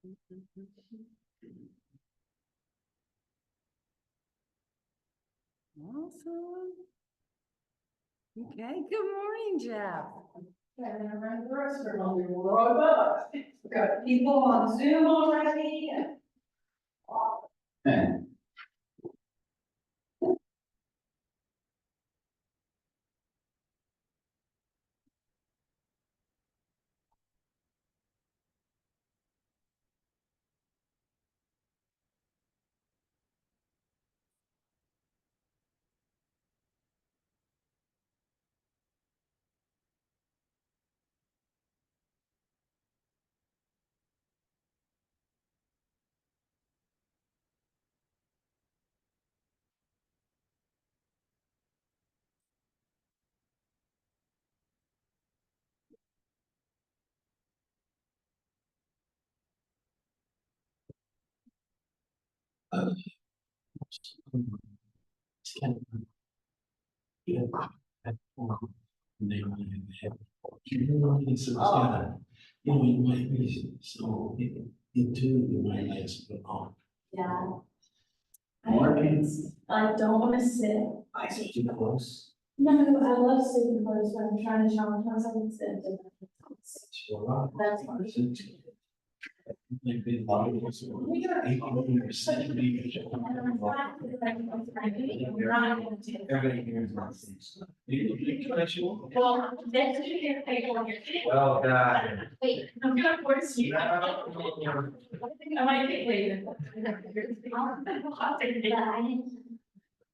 Awesome. Okay, good morning, Jeff. And then around the restaurant, I'll be right above. We've got people on Zoom already. It's kind of, you know, they only have, you know, it's kind of, you know, it might be so into the way that's going on. Yeah. Marking. I don't want to sit. I see too close. No, I love sitting close, but I'm trying to challenge myself and sit. That's fine. Like been bottles. We got 800%. Everybody hears about things. Well, next year, Oh, God. wait, I'm gonna force you. I might be waiting.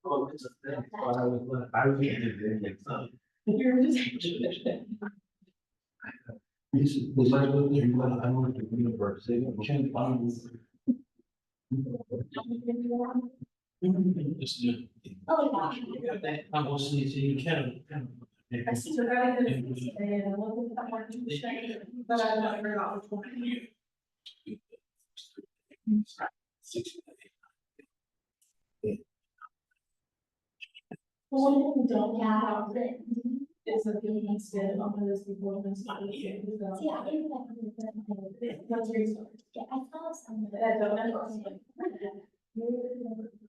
Oh, it's a thing. I was getting it like something. You're just. This is, was I living there, I went to university, I can't find. Just, Oh, I was you can. I see you're very good at this today, and I love it that much, but I'm not very about which one. Well, one thing we don't have out there is a feeling instead of those people who start to get. See, I think that. That's reason. Yeah, I thought some. I don't know.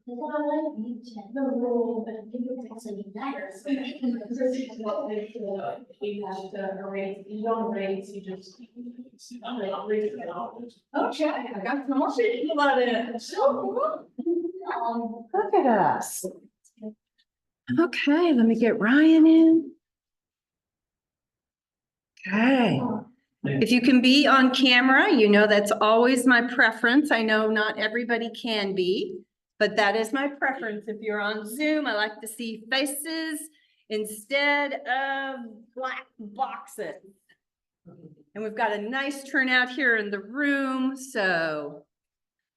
Well, I like you, Jen. The rule, But people actually matters. You have to erase, you don't erase, you just. Okay, I got some more people about it. So cool. Look at us. Okay, let me get Ryan in. Okay. If you can be on camera, you know that's always my preference. I know not everybody can be, but that is my preference. If you're on Zoom, I like to see faces instead of black boxes. And we've got a nice turnout here in the room, so.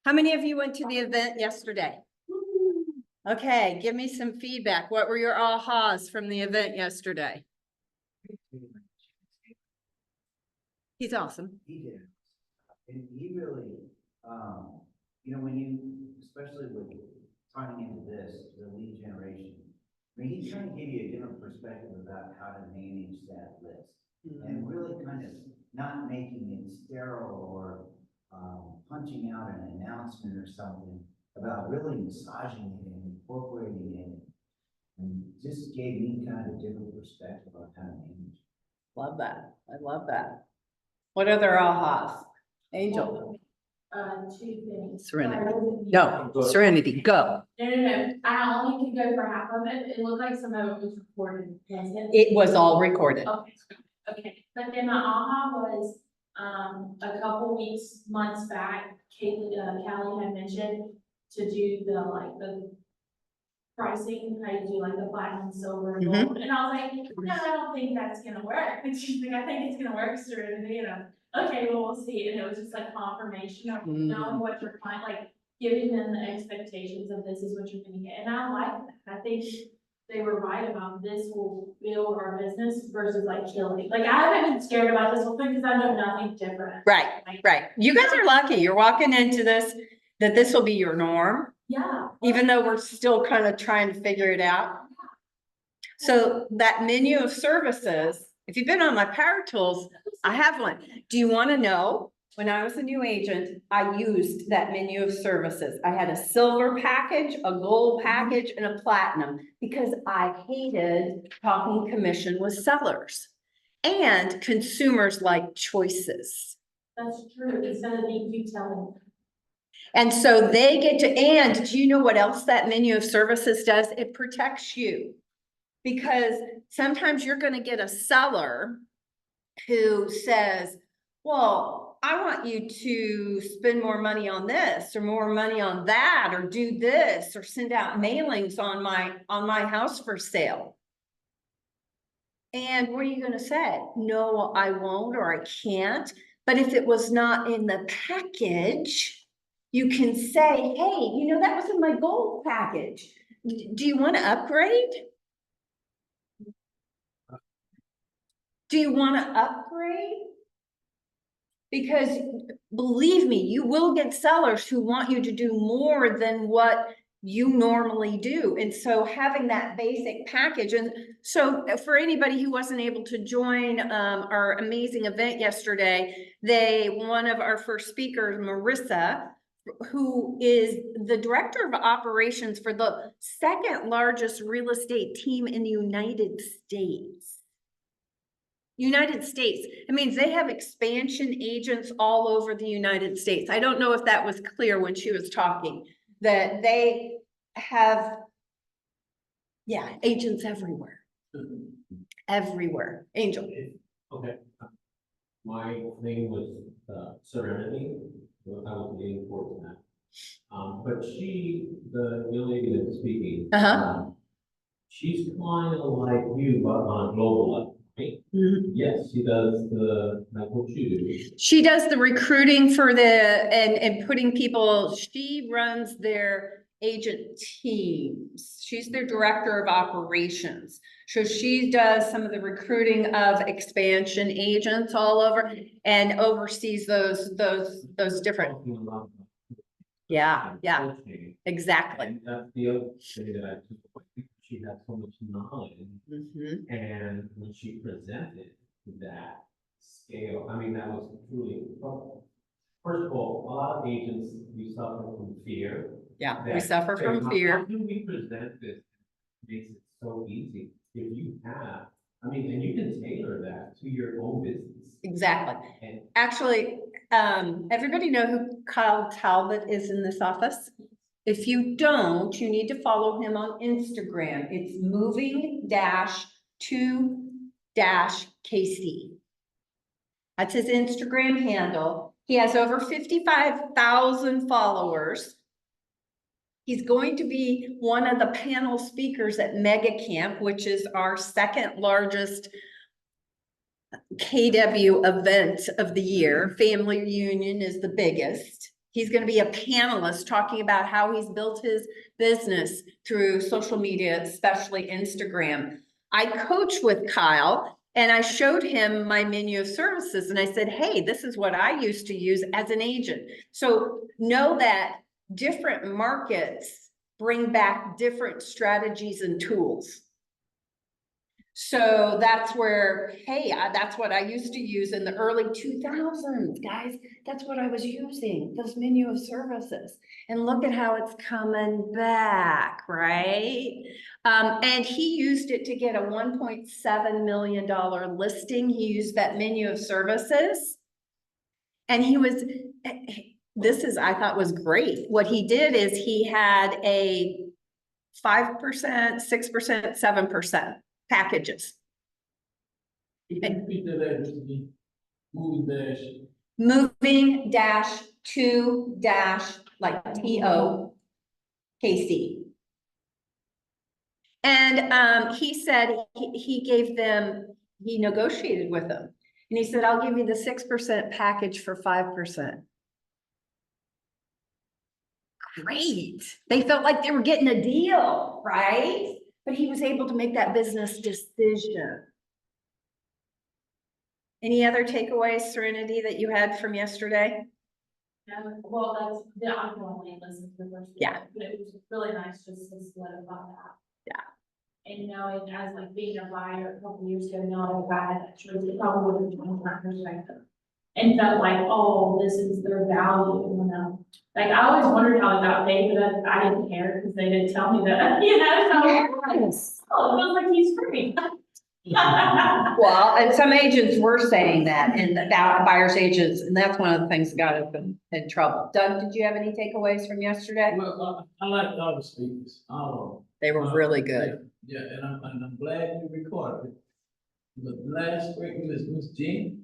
How many of you went to the event yesterday? Okay, give me some feedback. What were your ahas from the event yesterday? He's awesome. He did. And he really, you know, when you, especially with tying into this, the lead generation, I mean, he's trying to give you a different perspective about how to manage that list. And really kind of not making it sterile or punching out an announcement or something, about really massaging it and incorporating it. And just gave me kind of a different perspective on how to manage. Love that. I love that. What other ahas? Angel. Two things. Serenity. No, Serenity, go. No, I only can go for half of it. It looked like some of it was recorded. It was all recorded. Okay, but then my aha was, a couple weeks, months back, Callie had mentioned to do the pricing, how you do like the platinum, silver, and gold, and I was like, no, I don't think that's gonna work, and she's like, I think it's gonna work, Serenity, and I'm, okay, well, we'll see, and it was just like confirmation of knowing what your client, like, giving them the expectations of this is what you're gonna get, and I like that, I think they were right about this will build our business versus like killing. Like, I haven't been scared about this whole thing because I know nothing different. Right, right. You guys are lucky. You're walking into this, that this will be your norm, Yeah. even though we're still kind of trying to figure it out. So that menu of services, if you've been on my Power Tools, I have one. Do you want to know when I was a new agent, I used that menu of services. I had a silver package, a gold package, and a platinum, because I hated talking commission with sellers. And consumers like choices. That's true, instead of me keep telling. And so they get to, and do you know what else that menu of services does? It protects you. Because sometimes you're gonna get a seller who says, well, I want you to spend more money on this or more money on that, or do this, or send out mailings on my house for sale. And what are you gonna say? No, I won't, or I can't. But if it was not in the package, you can say, hey, you know, that was in my gold package. Do you want to upgrade? Do you want to upgrade? Because believe me, you will get sellers who want you to do more than what you normally do. And so having that basic package, and so for anybody who wasn't able to join our amazing event yesterday, one of our first speakers, Marissa, who is the director of operations for the second largest real estate team in the United States. United States. It means they have expansion agents all over the United States. I don't know if that was clear when she was talking, that they have, yeah, agents everywhere. Everywhere. Angel. Okay. My thing was Serenity. I was leaning towards that. But the young lady that's speaking, she's kind of like you, but on a global level, right? Mhm. Yes, she does like what you do. She does the recruiting for and putting people, she runs their agent teams. She's their director of operations. So she does some of the recruiting of expansion agents all over and oversees those different, Talking a lot about yeah, coaching. exactly. And that's the other thing that I took away, because she has so much knowledge, Mhm. and when she presented that scale, I mean, that was truly, first of all, a lot of agents, we suffer from fear. Yeah, we that, suffer hey, from how fear. can we present this? Makes it so easy. If you have, I mean, and you can tailor that to your own business. Exactly. And Actually, everybody know who Kyle Talbot is in this office? If you don't, you need to follow him on Instagram. It's moving-to-KC. That's his Instagram handle. He has over 55,000 followers. He's going to be one of the panel speakers at Mega Camp, which is our second largest KW event of the year. Family Reunion is the biggest. He's going to be a panelist talking about how he's built his business through social media, especially Instagram. I coach with Kyle and I showed him my menu of services and I said, hey, this is what I used to use as an agent. So know that different markets bring back different strategies and tools. So that's where, hey, that's what I used to use in the early 2000s, guys. That's what I was using, this menu of services. And look at how it's coming back, right? And he used it to get a $1.7 million listing. He used that menu of services. And I thought was great. What he did is he had a 5%, 6%, 7% packages. you can repeat that, Moving dash to dash like TO KC. And he said he gave them, he negotiated with them. And he said, I'll give you the 6% package for 5%. Great. They felt like they were getting a deal, right? But he was able to make that business decision. Any other takeaways, Serenity, that you had from yesterday? Well, I can only listen to the first. Yeah. But it was really nice just to solidify that. Yeah. And knowing as like being a buyer a couple years ago, knowing if I had that choice, it probably would have been from my perspective. and felt like, oh, this is their value, you know? Like, I always wondered how it got paid, but I didn't care, because they didn't tell me that, you know, so, Yes. oh, it feels like he's free. Well, and some agents were saying that, and about buyer's agents, and that's one of the things that got us in trouble. Doug, did you have any takeaways from yesterday? Well, I like all the speakers, all They of them. were really good. Yeah, and I'm glad you recorded it. The last speaker is Miss Jean.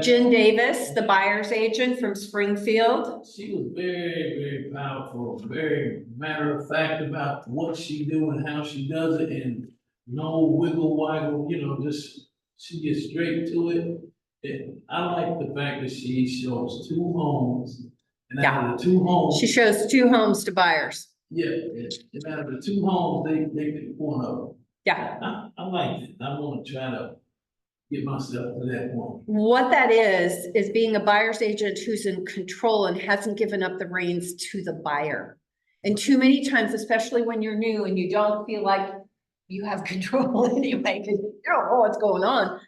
Jen Davis, the buyer's agent from Springfield. She was very, very powerful, very matter of fact about what she do and how she does it, and no wiggle waggle, you know, just, she gets straight to it. And I like the fact that she shows two homes, and out of the two homes. She shows two homes to buyers. Yeah, and out of the two homes, they pick one of them. Yeah. I like it, I wanna try to get myself to that point. What that is being a buyer's agent who's in control and hasn't given up the reins to the buyer. And too many times, especially when you're new and you don't feel like you have control anyway, because you don't know what's going on.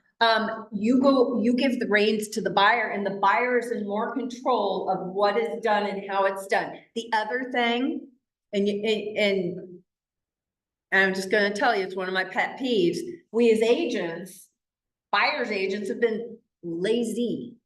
You give the reins to the buyer, and the buyer is in more control of what is done and how it's done. The other thing, and I'm just gonna tell you, it's one of my pet peeves. We as agents, buyer's agents, have been lazy.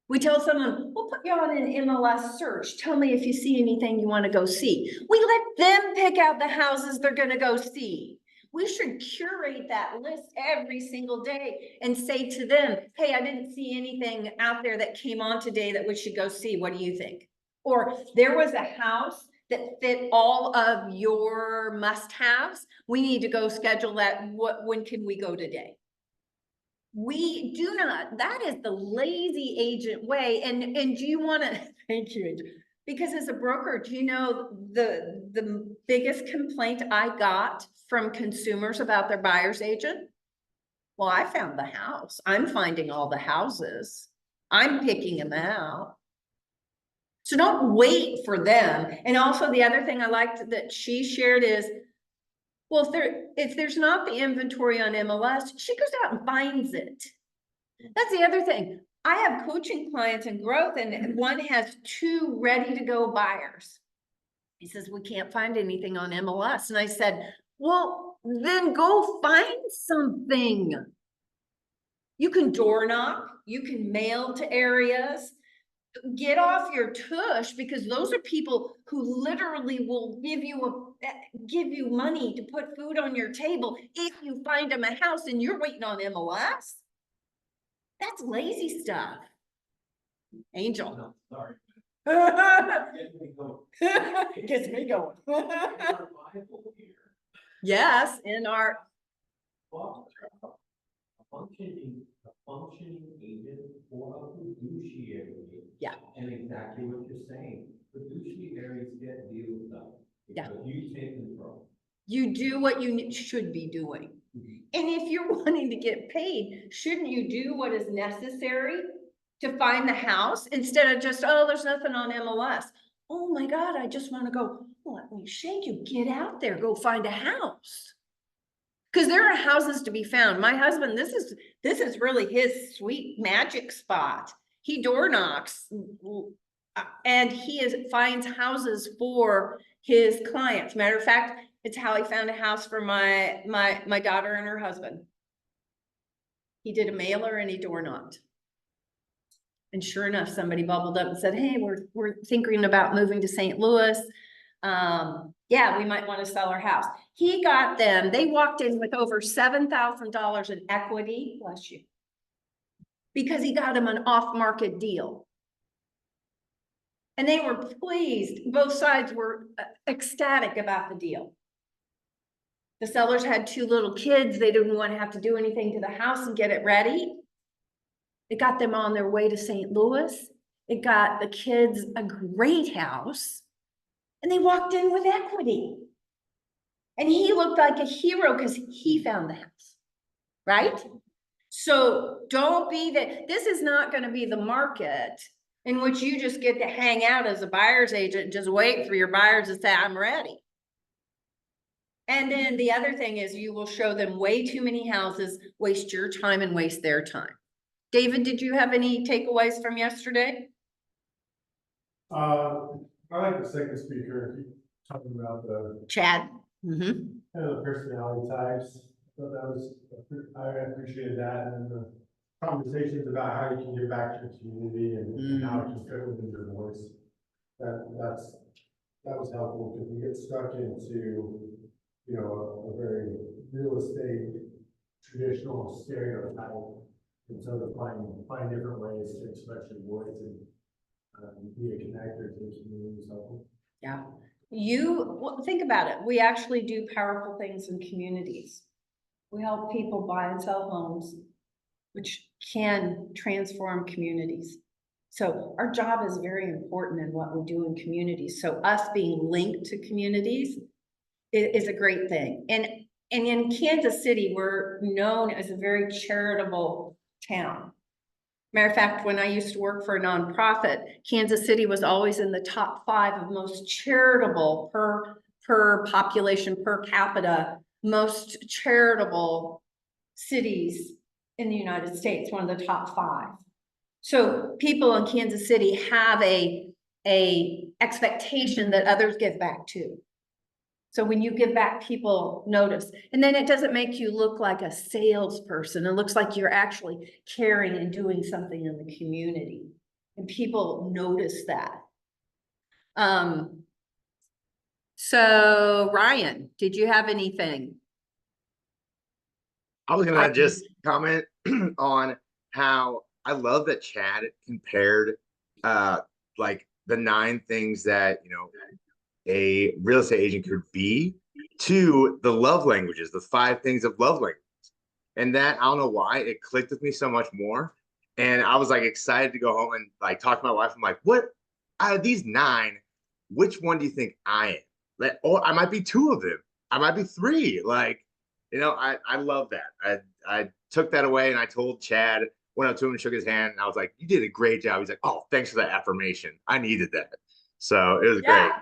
We tell someone, we'll put you on an MLS search. Tell me if you see anything you want to go see. We let them pick out the houses they're gonna go see. We should curate that list every single day and say to them, hey, I didn't see anything out there that came on today that we should go see. What do you think? Or there was a house that fit all of your must-haves. We need to go schedule that. When can we go today? We do not, that is the lazy agent way. And do you want to, thank you, Angel. Because as a broker, do you know the biggest complaint I got from consumers about their buyer's agent? Well, I found the house. I'm finding all the houses. I'm picking them out. So don't wait for them. And also the other thing I liked that she shared is, well, if there's not the inventory on MLS, she goes out and finds it. That's the other thing. I have coaching clients in growth, and one has 2 ready-to-go buyers. He says, we can't find anything on MLS. And I said, well, then go find something. You can door knock, you can mail to areas. Get off your tush, because those are people who literally will give you money to put food on your table if you find them a house and you're waiting on MLS. That's lazy stuff. Angel. No, sorry. Gets me going. Our Bible here, Yes, in our, well, a functioning agent or a fiduciary. Yeah. And exactly what you're saying, fiduciaries get deals done. Yeah. Because you take control. you do what you should be doing. And if you're wanting to get paid, shouldn't you do what is necessary to find the house instead of just, oh, there's nothing on MLS. Oh my God, I just want to go, let me shake you, get out there, go find a house. Because there are houses to be found. My husband, this is really his sweet magic spot. He door knocks and finds houses for his clients. Matter of fact, it's how he found a house for my daughter and her husband. He did a mailer and he door knocked. And sure enough, somebody bubbled up and said, hey, we're thinking about moving to St. Louis. Yeah, we might want to sell our house. He got them, they walked in with over $7,000 in equity, bless you, because he got them an off-market deal. And they were pleased. Both sides were ecstatic about the deal. The sellers had 2 little kids. They didn't want to have to do anything to the house and get it ready. It got them on their way to St. Louis. It got the kids a great house. And they walked in with equity. And he looked like a hero because he found the house, right? So don't be that. This is not going to be the market in which you just get to hang out as a buyer's agent and just wait for your buyers to say, I'm ready. And then the other thing is you will show them way too many houses, waste your time and waste their time. David, did you have any takeaways from yesterday? I like the second speaker, talking about the Chad? Mm-hmm. kind of the personality types. So that was, I appreciated that, and then the conversations about how you can give back to the community and how it can fit within your voice. That was helpful, because we get stuck into, a very real estate, traditional stereotype. And so to find different ways to express your voice and be a connector to the community is helpful. Yeah. Think about it. We actually do powerful things in communities. We help people buy and sell homes, which can transform communities. So our job is very important in what we do in communities. So us being linked to communities is a great thing. And in Kansas City, we're known as a very charitable town. Matter of fact, when I used to work for a nonprofit, Kansas City was always in the top 5 of most charitable per population, per capita, most charitable cities in the United States, one of the top 5. So people in Kansas City have a expectation that others give back too. So when you give back, people notice. And then it doesn't make you look like a salesperson. It looks like you're actually caring and doing something in the community. And people notice that. So Ryan, did you have anything? I was gonna just comment on how I love that Chad compared like the 9 things that a real estate agent could be to the love languages, the 5 things of love languages. And that, I don't know why, it clicked with me so much more. And I was like excited to go home and like talk to my wife. I'm like, what out of these 9, which one do you think I am? Like, oh, I might be 2 of them. I might be 3. Like, I love that. I took that away and I told Chad, went up to him and shook his hand. And I was like, you did a great job. He's like, oh, thanks for that affirmation. I needed that. So it was great.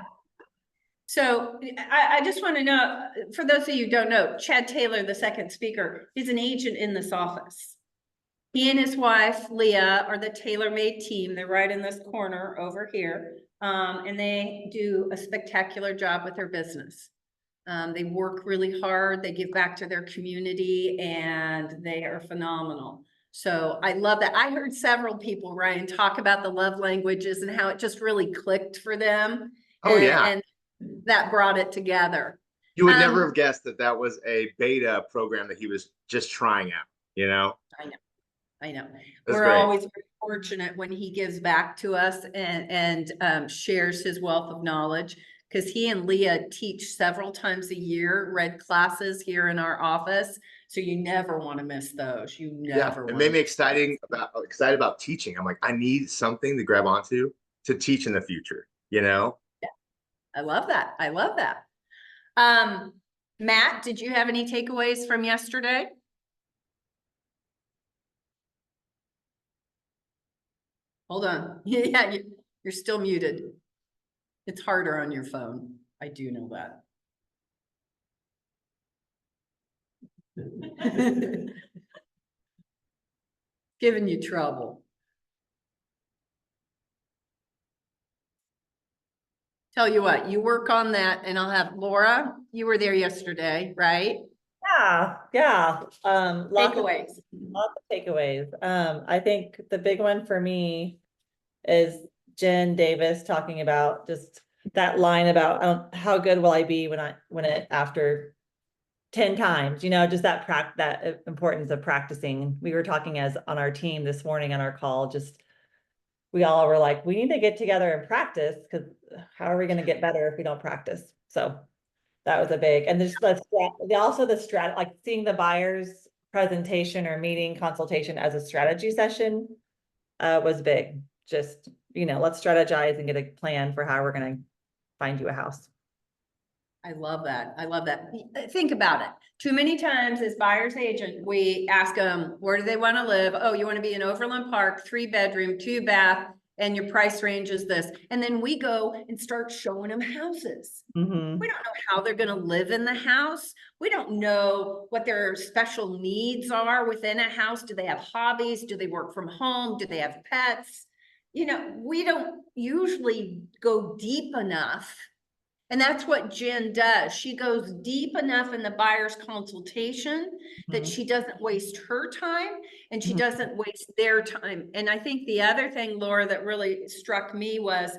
So I just want to know, for those of you who don't know, Chad Taylor, the second speaker, is an agent in this office. He and his wife, Leah, are the tailor-made team. They're right in this corner over here. And they do a spectacular job with their business. They work really hard. They give back to their community and they are phenomenal. So I love that. I heard several people, Ryan, talk about the love languages and how it just really clicked for them. Oh, yeah. And that brought it together. You would never have guessed that that was a beta program that he was just trying out, I know. That's We're great. always very fortunate when he gives back to us and shares his wealth of knowledge, because he and Leah teach several times a year, red classes here in our office. So you never want to miss those. You never. It made me excited about teaching. I'm like, I need something to grab onto to teach in the future, Yeah, I love that. I love that. Matt, did you have any takeaways from yesterday? Hold on. Yeah, you're still muted. It's harder on your phone. I do know that. Giving you trouble. Tell you what, you work on that and I'll have Laura, you were there yesterday, right? Yeah. Takeaways. Lots of takeaways. I think the big one for me is Jen Davis talking about just that line about how good will I be when it after 10 times, just that importance of practicing. We were talking as on our team this morning on our call, we all were like, we need to get together and practice, because how are we going to get better if we don't practice? So that was a big, and also the strat, like seeing the buyer's presentation or meeting consultation as a strategy session was big. Just, let's strategize and get a plan for how we're going to find you a house. I love that. I love that. Think about it. Too many times as buyer's agent, we ask them, where do they want to live? Oh, you want to be in Overland Park, 3-bedroom, 2-bath, and your price range is this. And then we go and start showing them houses. Mhm. We don't know how they're gonna live in the house. We don't know what their special needs are within a house. Do they have hobbies? Do they work from home? Do they have pets? You know, we don't usually go deep enough. And that's what Jen does. She goes deep enough in the buyer's consultation that Mhm. she doesn't waste her time and she Mhm. doesn't waste their time. And I think the other thing, Laura, that really struck me was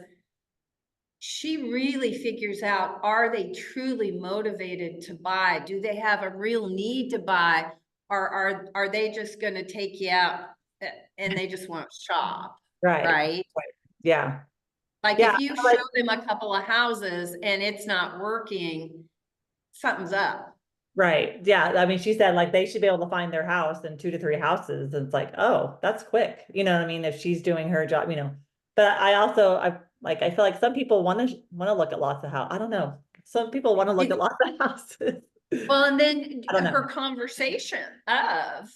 she really figures out, are they truly motivated to buy? Do they have a real need to buy? Or are they just gonna take you out and they just want to shop, Right. right? Yeah. Like Yeah, if you I like- show them a couple of houses and it's not working, something's up. Right. Yeah. I mean, she said like they should be able to find their house in 2 to 3 houses. And it's like, oh, that's quick. You know what I mean? If she's doing her job, you know. But I feel like some people want to look at lots of house. I don't know. Some people want to look at lots of houses. Well, and then I don't know. her conversation of,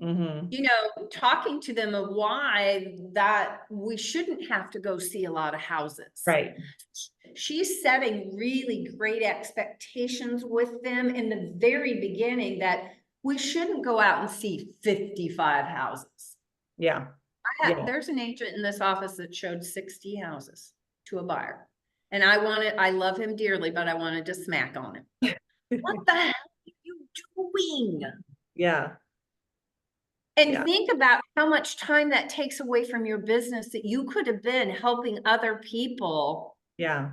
Mm-hmm. you know, talking to them of why that we shouldn't have to go see a lot of houses. Right. She's setting really great expectations with them in the very beginning that we shouldn't go out and see 55 houses. Yeah. Yeah. There's an agent in this office that showed 60 houses to a buyer. And I love him dearly, but I wanted to smack on him. What the hell are you doing? Yeah. And Yeah. think about how much time that takes away from your business that you could have been helping other people. Yeah.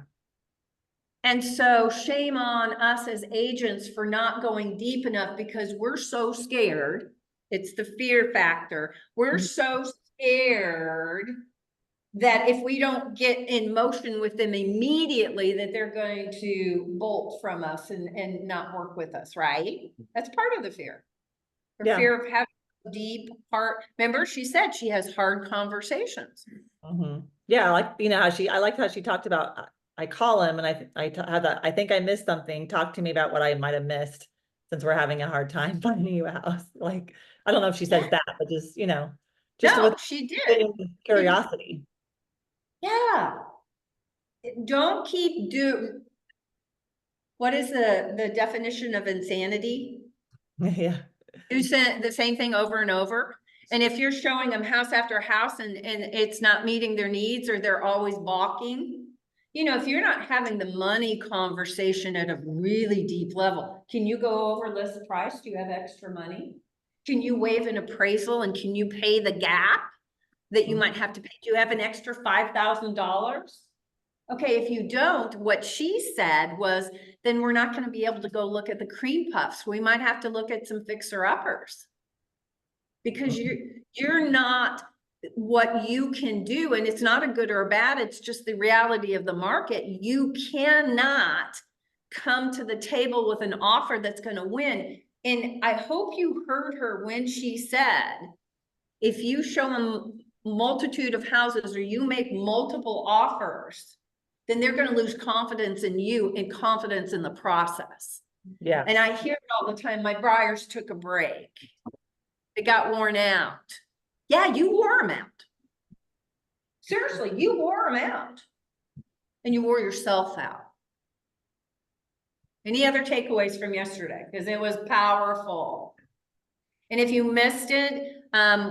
And so shame on us as agents for not going deep enough because we're so scared. It's the fear factor. We're Mhm. so scared that if we don't get in motion with them immediately, that they're going to bolt from us and not work with us, right? That's part of the fear. The Yeah. fear of having a deep heart. Remember, she said she has hard conversations. Mhm. Yeah, like, you know, I liked how she talked about, I call him and had that, I think I missed something. Talk to me about what I might have missed since we're having a hard time finding you a house. Like, I don't know if she says that, but just, you know, just No, with she did. curiosity. Yeah. Don't keep what is the definition of insanity? Yeah. Do the same thing over and over. And if you're showing them house after house and it's not meeting their needs or they're always balking, you know, if you're not having the money conversation at a really deep level, can you go over list price? Do you have extra money? Can you waive an appraisal and can you pay the gap that you might have to pay? Do you have an extra $5,000? Okay, if you don't, what she said was, then we're not gonna be able to go look at the cream puffs. We might have to look at some fixer uppers. Because you're not what you can do, and it's not a good or a bad, it's just the reality of the market. You cannot come to the table with an offer that's gonna win. And I hope you heard her when she said, if you show them multitude of houses or you make multiple offers, then they're gonna lose confidence in you and confidence in the process. Yeah. And I hear it all the time, my buyers took a break. They got worn out. Yeah, you wore them out. Seriously, you wore them out. And you wore yourself out. Any other takeaways from yesterday? Because it was powerful. And if you missed it,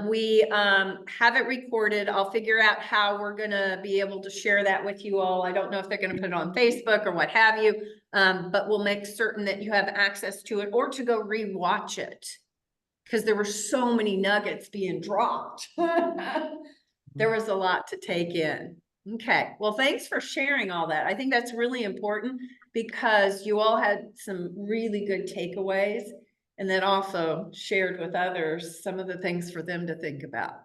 we have it recorded. I'll figure out how we're gonna be able to share that with you all. I don't know if they're gonna put it on Facebook or what have you, but we'll make certain that you have access to it or to go rewatch it. Because there were so many nuggets being dropped. There was a lot to take in. Okay, well, thanks for sharing all that. I think that's really important because you all had some really good takeaways and then also shared with others some of the things for them to think about.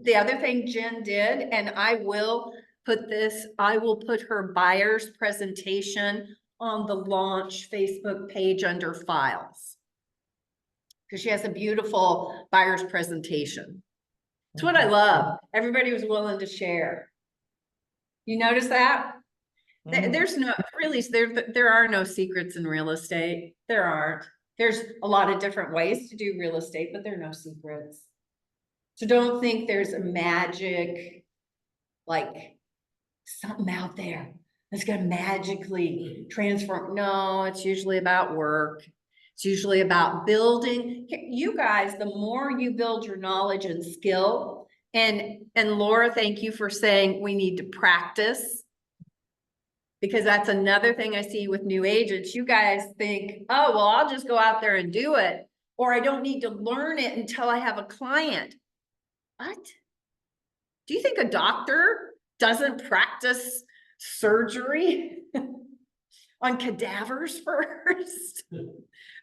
The other thing Jen did, and I will put her buyer's presentation on the launch Facebook page under files. Because she has a beautiful buyer's presentation. It's what I love. Everybody was willing to share. You notice that? There's no, really, there are no secrets in real estate. There aren't. There's a lot of different ways to do real estate, but there are no secrets. So don't think there's a magic like something out there that's gonna magically transform. No, it's usually about work. It's usually about building. You guys, the more you build your knowledge and skill, and Laura, thank you for saying we need to practice. Because that's another thing I see with new agents. You guys think, oh, well, I'll just go out there and do it. Or I don't need to learn it until I have a client. What? Do you think a doctor doesn't practice surgery on cadavers first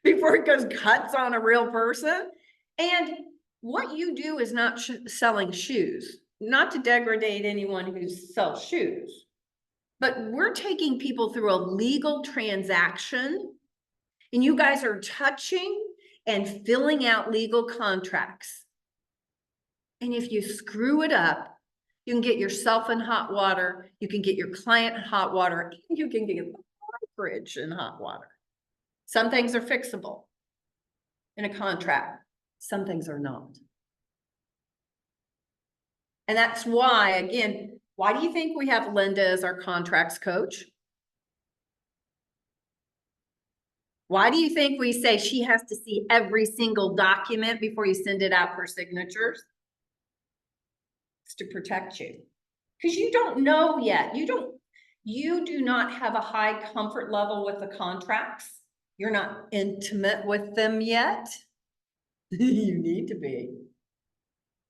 before it goes cuts on a real person? And what you do is not selling shoes, not to degrade anyone who sells shoes. But we're taking people through a legal transaction, and you guys are touching and filling out legal contracts. And if you screw it up, you can get yourself in hot water, you can get your client in hot water, and you can get the brokerage in hot water. Some things are fixable in a contract, some things are not. And that's why, again, why do you think we have Linda as our contracts coach? Why do you think we say she has to see every single document before you send it out for signatures? It's to protect you. Because you don't know yet. You do not have a high comfort level with the contracts. You're not intimate with them yet. You need to be.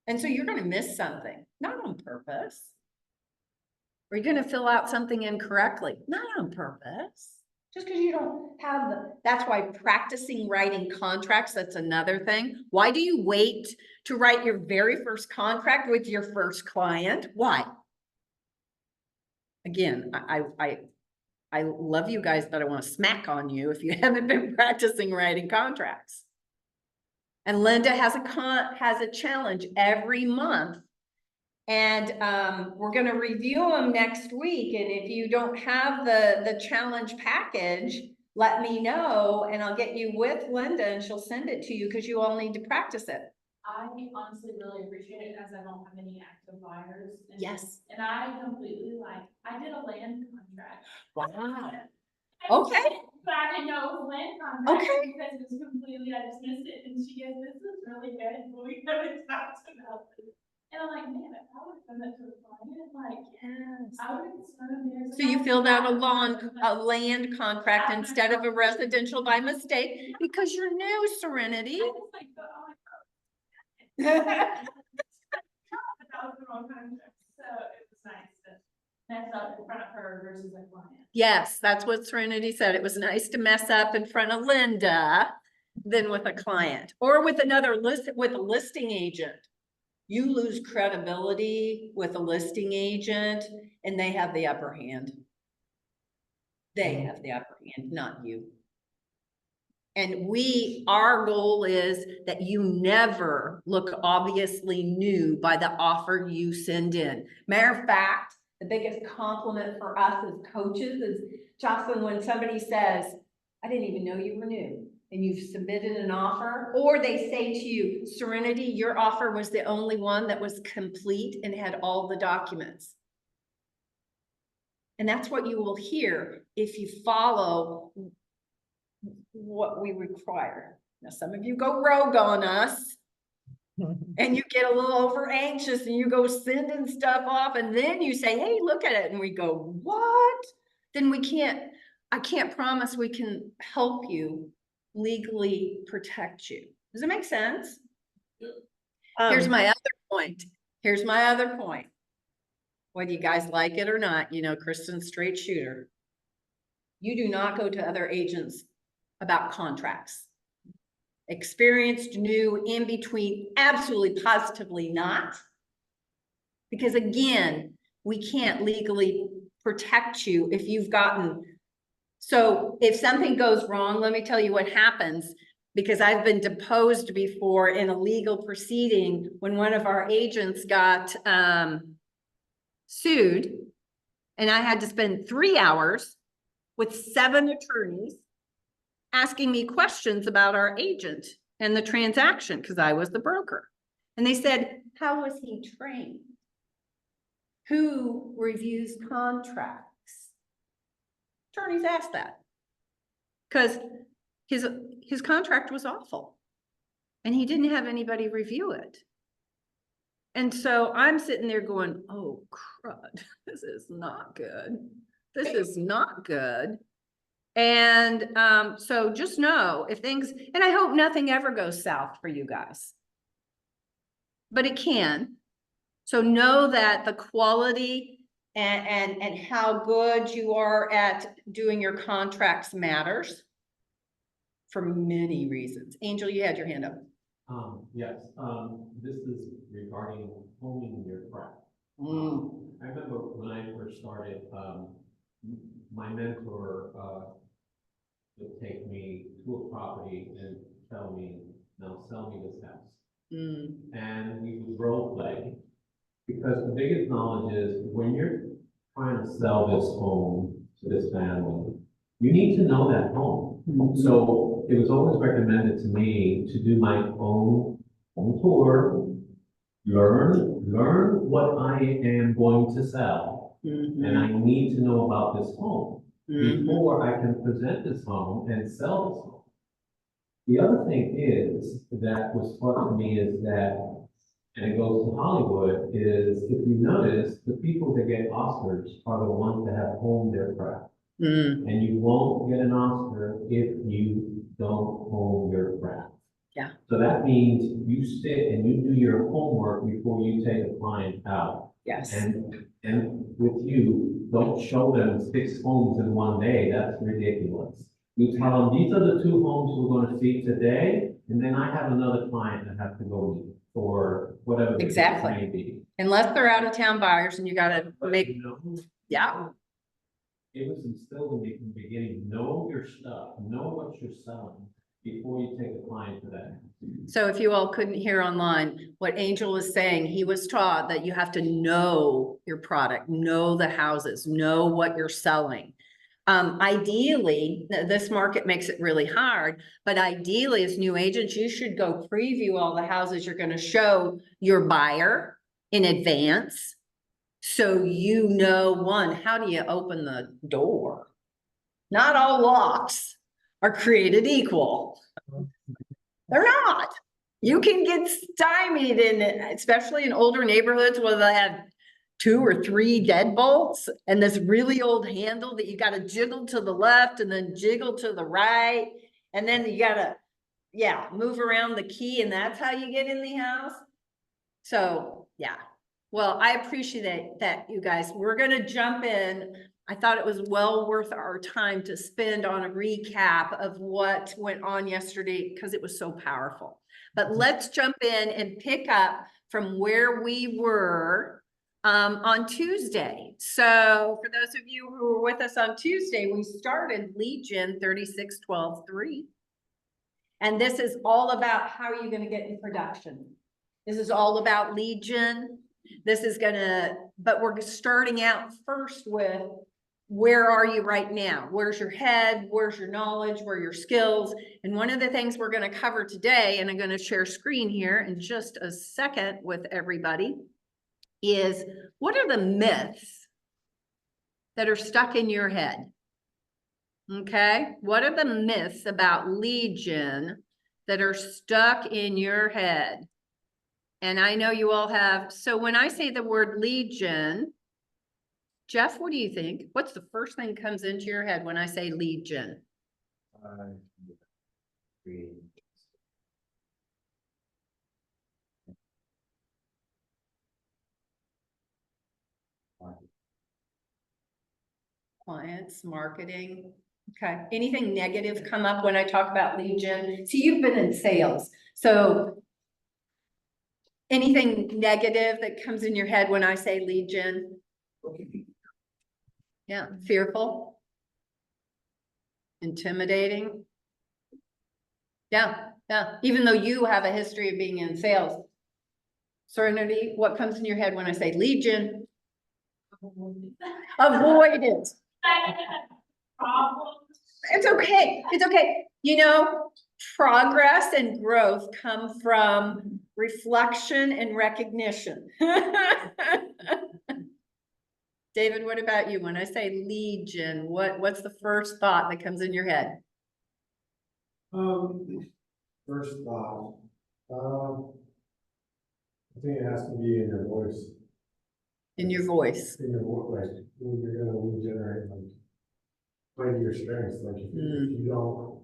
And so you're going to miss something, not on purpose. Are you going to fill out something incorrectly? Not on purpose. Just because you don't have that's why practicing writing contracts, that's another thing. Why do you wait to write your very first contract with your first client? Why? Again, I love you guys, but I want to smack on you if you haven't been practicing writing contracts. And Linda has a challenge every month. And we're going to review them next week. And if you don't have the challenge package, let me know and I'll get you with Linda and she'll send it to you because you all need to practice it. I honestly really appreciate it as I don't have any active buyers. Yes. And I completely I did a land contract. Wow. Okay. But I didn't know it was a land contract. Okay. Because it was completely, I just missed it. And she goes, this is really good. But we haven't talked about this. And I'm like, man, if I would have done that to a client, Yes. I would have concerned there. So you filled out a land contract instead of a residential by mistake because you're new, Serenity. I was like, oh my God. That was the wrong contract. So it was nice to mess up in front of her versus a client. Yes, that's what Serenity said. It was nice to mess up in front of Linda than with a client or with with a listing agent. You lose credibility with a listing agent and they have the upper hand. They have the upper hand, not you. And our goal is that you never look obviously new by the offer you send in. Matter of fact, the biggest compliment for us as coaches is, Jocelyn, when somebody says, I didn't even know you were new. And you've submitted an offer, or they say to you, Serenity, your offer was the only one that was complete and had all the documents. And that's what you will hear if you follow what we require. Now, some of you go rogue on us and you get a little over anxious and you go sending stuff off and then you say, hey, look at it. And we go, what? Then I can't promise we can help you legally protect you. Does it make sense? Here's my other point. Whether you guys like it or not, Kristen's straight shooter. You do not go to other agents about contracts. Experienced, new, in between, absolutely positively not. Because again, we can't legally protect you if you've gotten. So if something goes wrong, let me tell you what happens, because I've been deposed before in a legal proceeding when one of our agents got sued, and I had to spend 3 hours with 7 attorneys asking me questions about our agent and the transaction because I was the broker. And they said, how was he trained? who reviews contracts? Attorneys ask that. Cause his contract was awful. And he didn't have anybody review it. And so I'm sitting there going, oh crud, this is not good. This is not good. And so just know if things, and I hope nothing ever goes south for you guys. But it can. So know that the quality and how good you are at doing your contracts matters for many reasons. Angel, you had your hand up. Yes, this is regarding honing your craft. I remember when I first started, my mentor, would take me to a property and tell me, now sell me this house. And we would role play, because the biggest knowledge is when you're trying to sell this home to this family, you need to know that home. So it was always recommended to me to do my own home tour, learn what I am going to sell, and I need to know about this home before I can present this home and sell this home. The other thing is that was taught to me is that, and it goes to Hollywood, is if you notice, the people that get Oscars are the ones that have honed their craft. And you won't get an Oscar if you don't hone your craft. Yeah. So that means you sit and you do your homework before you take a client out. Yes. And with you, don't show them 6 homes in one day. That's ridiculous. You tell them, these are the 2 homes we're going to see today, and then I have another client that has to go meet for whatever the case Exactly. may be. Unless they're out of town buyers and you gotta But make, you know, yeah. it was instilled in me from the beginning, know your stuff, know what you're selling before you take a client to that. So if you all couldn't hear online, what Angel is saying, he was taught that you have to know your product, know the houses, know what you're selling. Ideally, this market makes it really hard, but ideally as new agents, you should go preview all the houses you're gonna show your buyer in advance. So you know, one, how do you open the door? Not all locks are created equal. They're not. You can get stymied in, especially in older neighborhoods where they have 2 or 3 deadbolts and this really old handle that you gotta jiggle to the left and then jiggle to the right. And then you gotta, yeah, move around the key and that's how you get in the house. So, yeah. Well, I appreciate that, you guys. We're gonna jump in. I thought it was well worth our time to spend on a recap of what went on yesterday because it was so powerful. But let's jump in and pick up from where we were on Tuesday. So for those of you who were with us on Tuesday, we started lead gen 3612-3. And this is all about how are you going to get in production. This is all about lead gen. This is gonna, but we're starting out first with where are you right now? Where's your head? Where's your knowledge? Where are your skills? And one of the things we're gonna cover today, and I'm gonna share screen here in just a second with everybody, is what are the myths that are stuck in your head? Okay, what are the myths about lead gen that are stuck in your head? And I know you all have, so when I say the word lead gen, Jeff, what do you think? What's the first thing that comes into your head when I say lead gen? Clients, marketing. Okay, anything negative come up when I talk about lead gen? See, you've been in sales, so anything negative that comes in your head when I say lead gen? Yeah, fearful, intimidating. Yeah, even though you have a history of being in sales. Serenity, what comes in your head when I say lead gen? Avoid it. It's okay. It's okay. You know, progress and growth come from reflection and recognition. David, what about you? When I say Legion, what's the first thought that comes in your head? First thought, I think it has to be in your voice, In your voice? in your voice, like, when you're gonna lead generate, like, play to your strengths, like, if you don't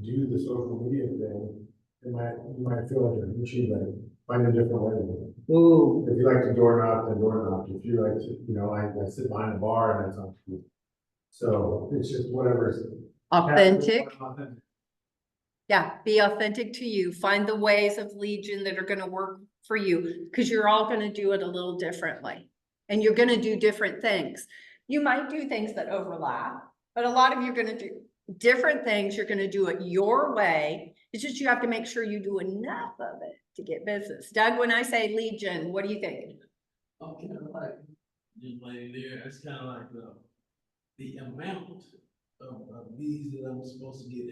do the social media thing, you might feel like you're itchy, like, find a different way to do it. Ooh. If you like to door knock, then door knock, if you like to, I sit behind the bar and that's not cool. So it's just whatever's. Authentic. Yeah, be authentic to you. Find the ways of Legion that are gonna work for you, because you're all gonna do it a little differently. And you're gonna do different things. You might do things that overlap, but a lot of you are gonna do different things. You're gonna do it your way. It's just you have to make sure you do enough of it to get business. Doug, when I say Legion, what do you think? I'm kind of like, just like there, it's kind of like the amount of these that I'm supposed to get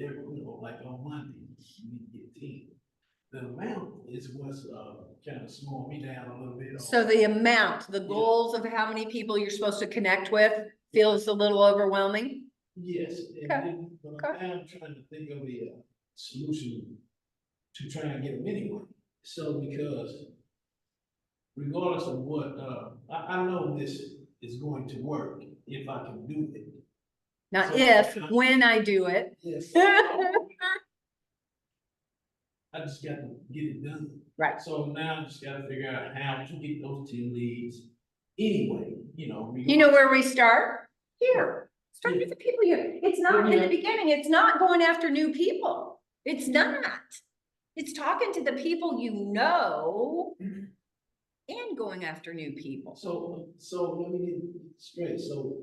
like on Monday, you need to get 10. The amount is what's kind of slowing me down a little bit. So the amount, the goals of how many people you're supposed to connect with feels a little overwhelming? Yes, and Okay. then, but I'm trying to think of a solution to try and get them anyway. So because regardless of what, I know this is going to work if I can do it. Not So- if, when I do it. Yes. I just got to get it done. Right. So now I just gotta figure out how to get those 10 leads anyway, You know where we start? Here. Start Yeah. with the people you, it's not in the beginning, it's not going after new people. It's not. It's talking to the people you know and going after new people. So let me get straight. So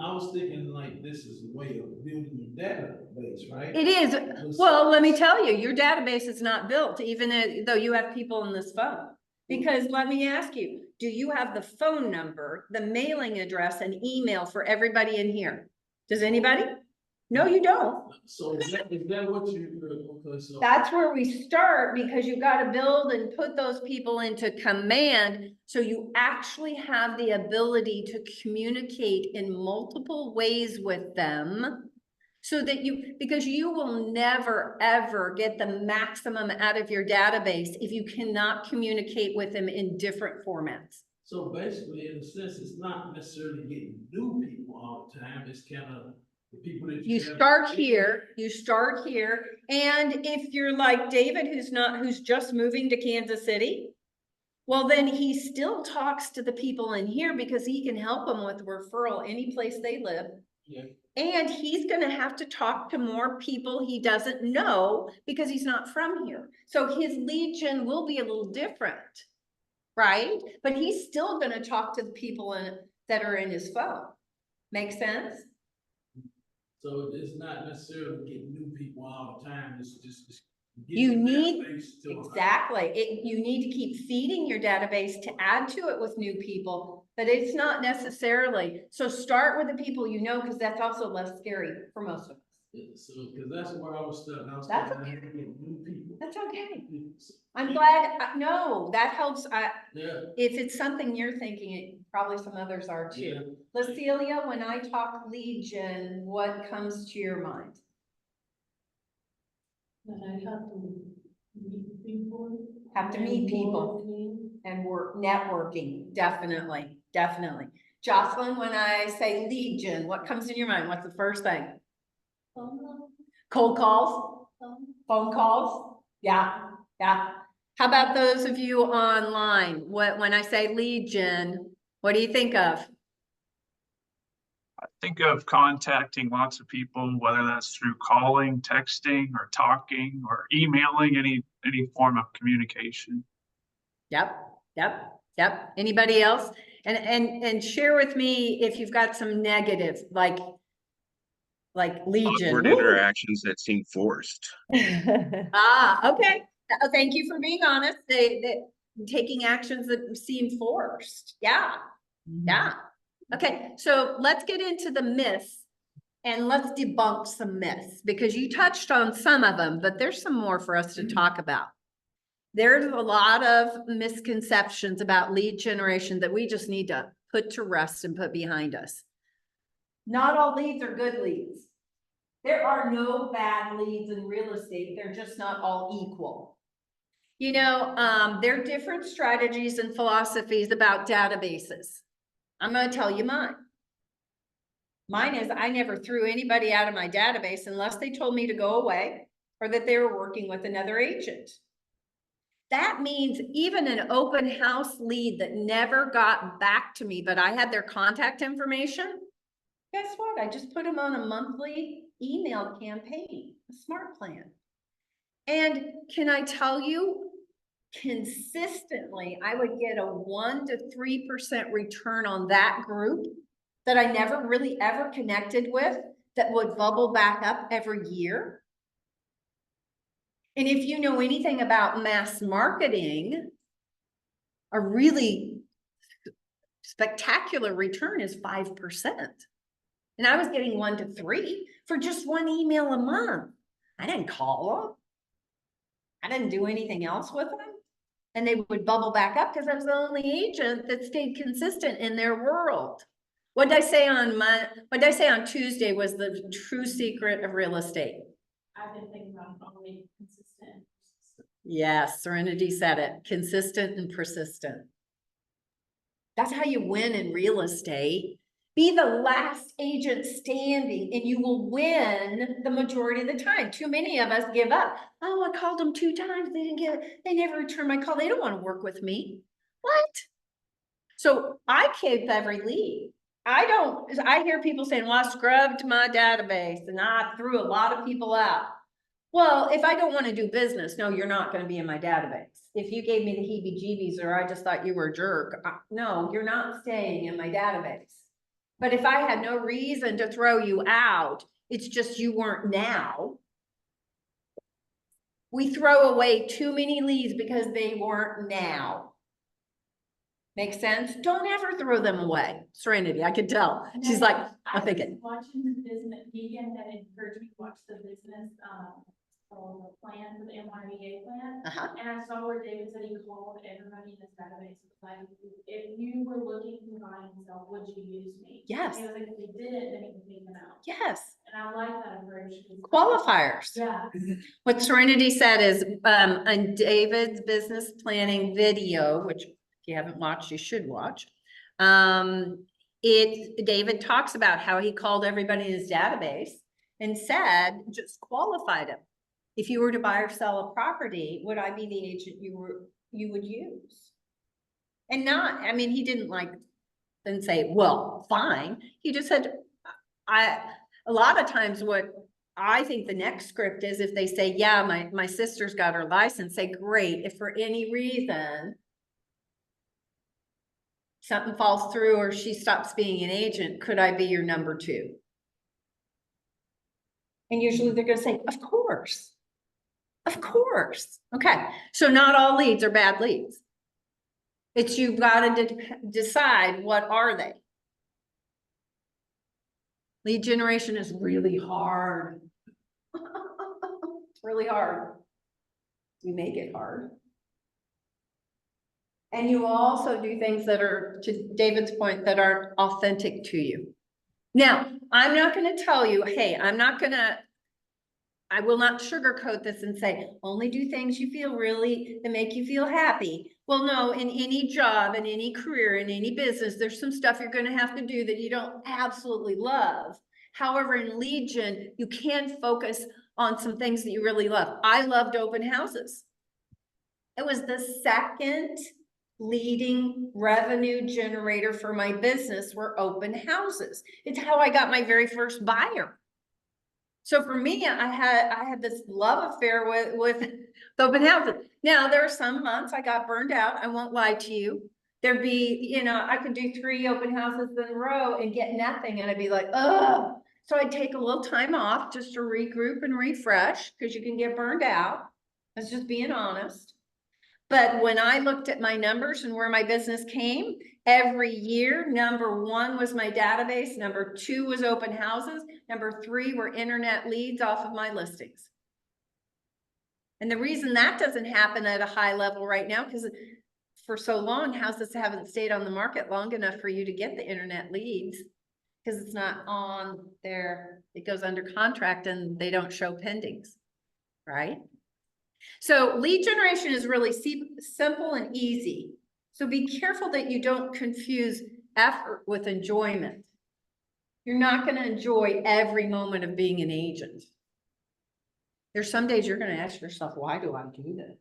I was thinking like this is a way of building your database, right? It is. Well, let me tell you, your database is not built, even though you have people on this phone. Because let me ask you, do you have the phone number, the mailing address and email for everybody in here? Does anybody? No, you don't. So is that what okay, so. That's where we start, because you gotta build and put those people into command. So you actually have the ability to communicate in multiple ways with them. So that because you will never, ever get the maximum out of your database if you cannot communicate with them in different formats. So basically, in a sense, it's not necessarily getting new people all the time, it's kind of the people that You have- start here, and if you're like David, who's just moving to Kansas City, well, then he still talks to the people in here because he can help them with referral any place they live. Yeah. And he's gonna have to talk to more people he doesn't know because he's not from here. So his Legion will be a little different, right? But he's still gonna talk to the people that are in his phone. Make sense? So it's not necessarily getting new people all the time, it's just. You getting the need- database to- Exactly. You need to keep feeding your database to add to it with new people, but it's not necessarily. So start with the people you know, because that's also less scary for most of us. Yeah, so, cause that's where I was stuck, I was That's thinking, I had to get new people. That's okay. Yeah. I'm glad, no, that helps. Yeah, If it's something you're thinking, it probably some others are yeah. too. Lucilia, when I talk Legion, what comes to your mind? That I have to meet people. Have to meet people. And work, networking, definitely, definitely. Jocelyn, when I say Legion, what comes in your mind? What's the first thing? Cold calls, phone calls? Yeah, yeah. How about those of you online? When I say Legion, what do you think of? I think of contacting lots of people, whether that's through calling, texting, or talking, or emailing, any form of communication. Yep. Anybody else? And share with me if you've got some negatives, like Legion. Awkward interactions that seem forced. Ah, okay. Thank you for being honest. They taking actions that seem forced. Yeah. Yeah. Okay, so let's get into the myths and let's debunk some myths, because you touched on some of them, but there's some more for us to talk about. There's a lot of misconceptions about lead generation that we just need to put to rest and put behind us. Not all leads are good leads. There are no bad leads in real estate. They're just not all equal. You know, there are different strategies and philosophies about databases. I'm gonna tell you mine. Mine is I never threw anybody out of my database unless they told me to go away or that they were working with another agent. That means even an open house lead that never got back to me, but I had their contact information. Guess what? I just put them on a monthly email campaign, a smart plan. And can I tell you, consistently, I would get a 1 to 3% return on that group that I never really ever connected with that would bubble back up every year. And if you know anything about mass marketing, a really spectacular return is 5%. And I was getting 1 to 3 for just one email a month. I didn't call them. I didn't do anything else with them. And they would bubble back up because I was the only agent that stayed consistent in their world. What did I say on Tuesday was the true secret of real estate? I've been thinking about only consistent. Yes, Serenity said it, consistent and persistent. That's how you win in real estate. Be the last agent standing and you will win the majority of the time. Too many of us give up. Oh, I called them 2 times. They never returned my call. They don't want to work with me. What? So I keep every lead. I hear people saying, well, I scrubbed my database and I threw a lot of people out. Well, if I don't want to do business, no, you're not going to be in my database. If you gave me the heebie-jeebies or I just thought you were a jerk, no, you're not staying in my database. But if I had no reason to throw you out, it's just you weren't now. We throw away too many leads because they weren't now. Make sense? Don't ever throw them away. Serenity, I can tell. She's like, I'm thinking. Watching the business, Vegan that encouraged me to watch the business, plan for the MREA plan. And I saw where David said he called everybody in this database. Like, if you were looking to buy and sell, would you use me? Yes. He was like, if they didn't, then he could take them out. Yes. And I like that approach. Qualifiers. Yeah. What Serenity said is, on David's business planning video, which if you haven't watched, you should watch. David talks about how he called everybody in his database and said, just qualified him. If you were to buy or sell a property, would I be the agent you would use? And not, I mean, he didn't then say, well, fine. He just said, a lot of times what I think the next script is if they say, yeah, my sister's got her license, say, great. If for any reason something falls through or she stops being an agent, could I be your number 2? And usually they're going to say, of course. Of course. Okay. So not all leads are bad leads. It's you've got to decide what are they. Lead generation is really hard. It's really hard. We make it hard. And you also do things that are, to David's point, that aren't authentic to you. Now, I'm not going to tell you, hey, I will not sugarcoat this and say, only do things you feel that make you feel happy. Well, no, in any job, in any career, in any business, there's some stuff you're going to have to do that you don't absolutely love. However, in lead gen, you can focus on some things that you really love. I loved open houses. It was the second leading revenue generator for my business were open houses. It's how I got my very first buyer. So for me, I had this love affair with the open houses. Now there are some months I got burned out. I won't lie to you. There'd be, I could do 3 open houses in a row and get nothing. And I'd be like, ugh. So I'd take a little time off just to regroup and refresh because you can get burned out. That's just being honest. But when I looked at my numbers and where my business came, every year, number 1 was my database. Number 2 was open houses. Number 3 were internet leads off of my listings. And the reason that doesn't happen at a high level right now, because for so long, houses haven't stayed on the market long enough for you to get the internet leads. Because it's not on there, it goes under contract and they don't show pendings, right? So lead generation is really simple and easy. So be careful that you don't confuse effort with enjoyment. You're not going to enjoy every moment of being an agent. There's some days you're going to ask yourself, why do I do this?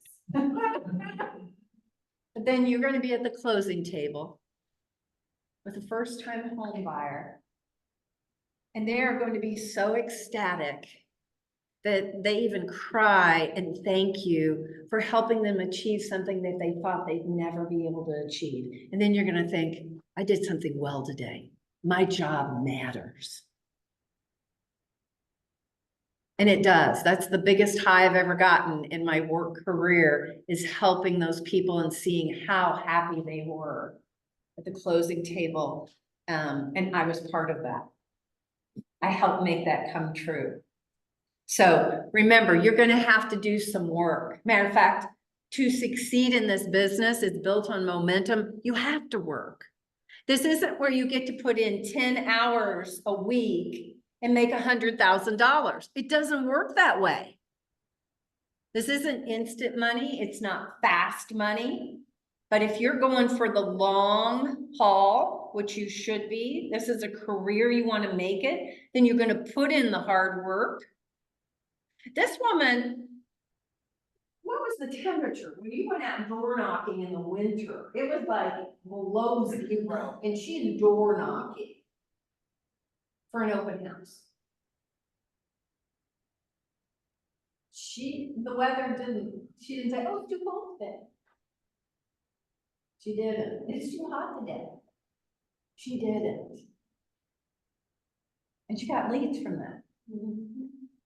But then you're going to be at the closing table with a first-time home buyer. And they are going to be so ecstatic that they even cry and thank you for helping them achieve something that they thought they'd never be able to achieve. And then you're going to think, I did something well today. My job matters. And it does. That's the biggest high I've ever gotten in my work career, is helping those people and seeing how happy they were at the closing table. And I was part of that. I helped make that come true. So remember, you're going to have to do some work. Matter of fact, to succeed in this business, it's built on momentum. You have to work. This isn't where you get to put in 10 hours a week and make $100,000. It doesn't work that way. This isn't instant money. It's not fast money. But if you're going for the long haul, which you should be, this is a career, you want to make it, then you're going to put in the hard work. This woman, what was the temperature when you went out door knocking in the winter? It was like below 0, and she's door knocking for an open house. She didn't say, oh, it's too cold today. She didn't. It's too hot today. She didn't. And she got leads from that.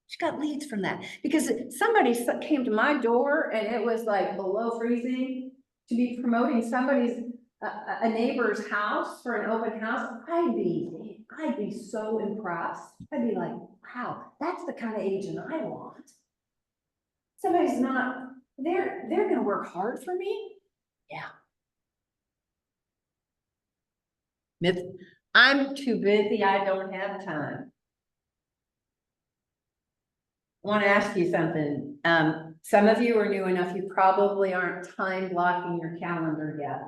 She got leads from that because somebody came to my door and it was like below freezing to be promoting somebody's a neighbor's house for an open house. I'd be so impressed. I'd be like, wow, that's the kind of agent I want. Somebody's not, they're going to work hard for me. Yeah. I'm too busy. I don't have time. I want to ask you something. Some of you are new enough, you probably aren't time blocking your calendar yet.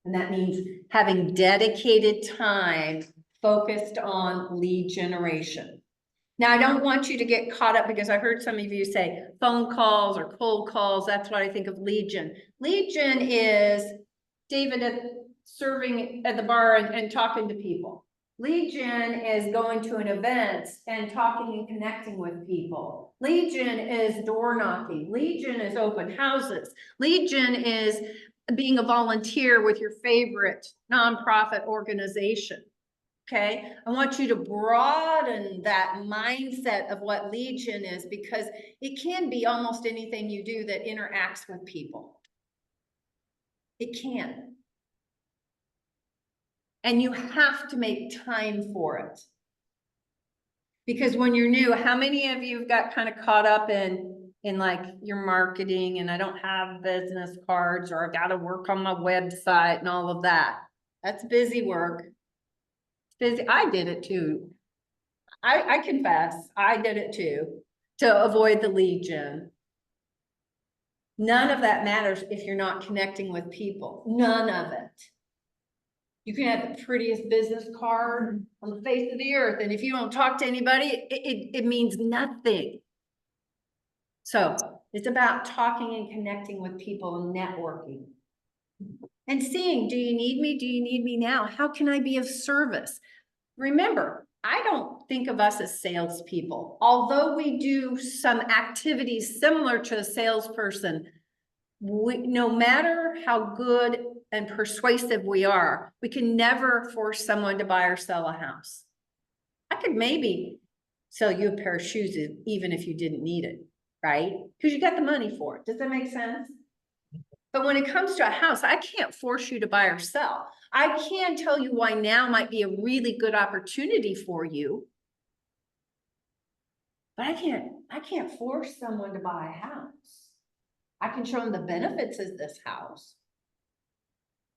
And that means having dedicated time focused on lead generation. Now, I don't want you to get caught up because I heard some of you say phone calls or cold calls. That's what I think of lead gen. Lead gen is David serving at the bar and talking to people. Lead gen is going to an event and talking and connecting with people. Lead gen is door knocking. Lead gen is open houses. Lead gen is being a volunteer with your favorite nonprofit organization. Okay, I want you to broaden that mindset of what lead gen is, because it can be almost anything you do that interacts with people. It can. And you have to make time for it. Because when you're new, how many of you got kind of caught up in like your marketing and I don't have business cards or I got to work on my website and all of that? That's busy work. Busy. I did it too. I confess, I did it too, to avoid the lead gen. None of that matters if you're not connecting with people. None of it. You can have the prettiest business card on the face of the earth, and if you don't talk to anybody, it means nothing. So it's about talking and connecting with people and networking. And seeing, do you need me? Do you need me now? How can I be of service? Remember, I don't think of us as salespeople. Although we do some activities similar to a salesperson, no matter how good and persuasive we are, we can never force someone to buy or sell a house. I could maybe sell you a pair of shoes even if you didn't need it, right? Because you got the money for it. Does that make sense? But when it comes to a house, I can't force you to buy or sell. I can tell you why now might be a really good opportunity for you, But I can't force someone to buy a house. I can show them the benefits of this house,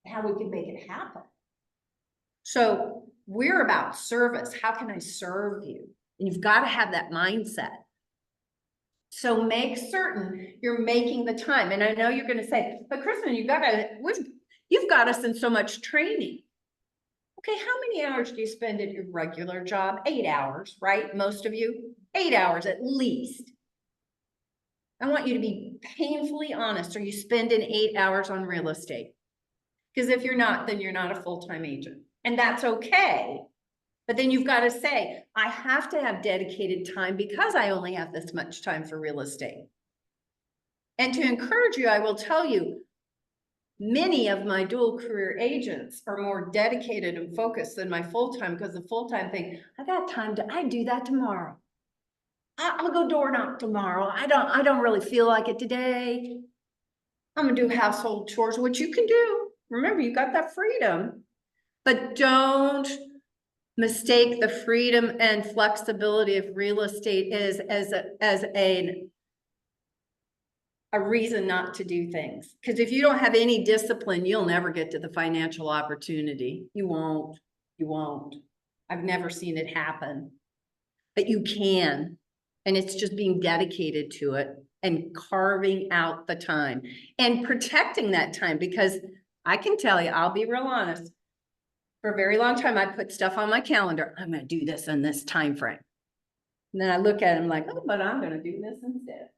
how we can make it happen. So we're about service. How can I serve you? And you've got to have that mindset. So make certain you're making the time. And I know you're going to say, but Kristen, you've got us in so much training. Okay, how many hours do you spend at your regular job? 8 hours, right? Most of you, 8 hours at least. I want you to be painfully honest. Are you spending 8 hours on real estate? Because if you're not, then you're not a full-time agent. And that's okay. But then you've got to say, I have to have dedicated time because I only have this much time for real estate. And to encourage you, I will tell you, many of my dual career agents are more dedicated and focused than my full-time, because the full-time thing, I got time to, I do that tomorrow. I'll go door knock tomorrow. I don't really feel like it today. I'm gonna do household chores, which you can do. Remember, you got that freedom, but don't mistake the freedom and flexibility of real estate as a reason not to do things. Because if you don't have any discipline, you'll never get to the financial opportunity. You won't. I've never seen it happen, but you can. And it's just being dedicated to it and carving out the time and protecting that time. Because I can tell you, I'll be real honest, for a very long time, I put stuff on my calendar. I'm gonna do this in this time frame. And then I look at it, I'm like, oh, but I'm gonna do this instead,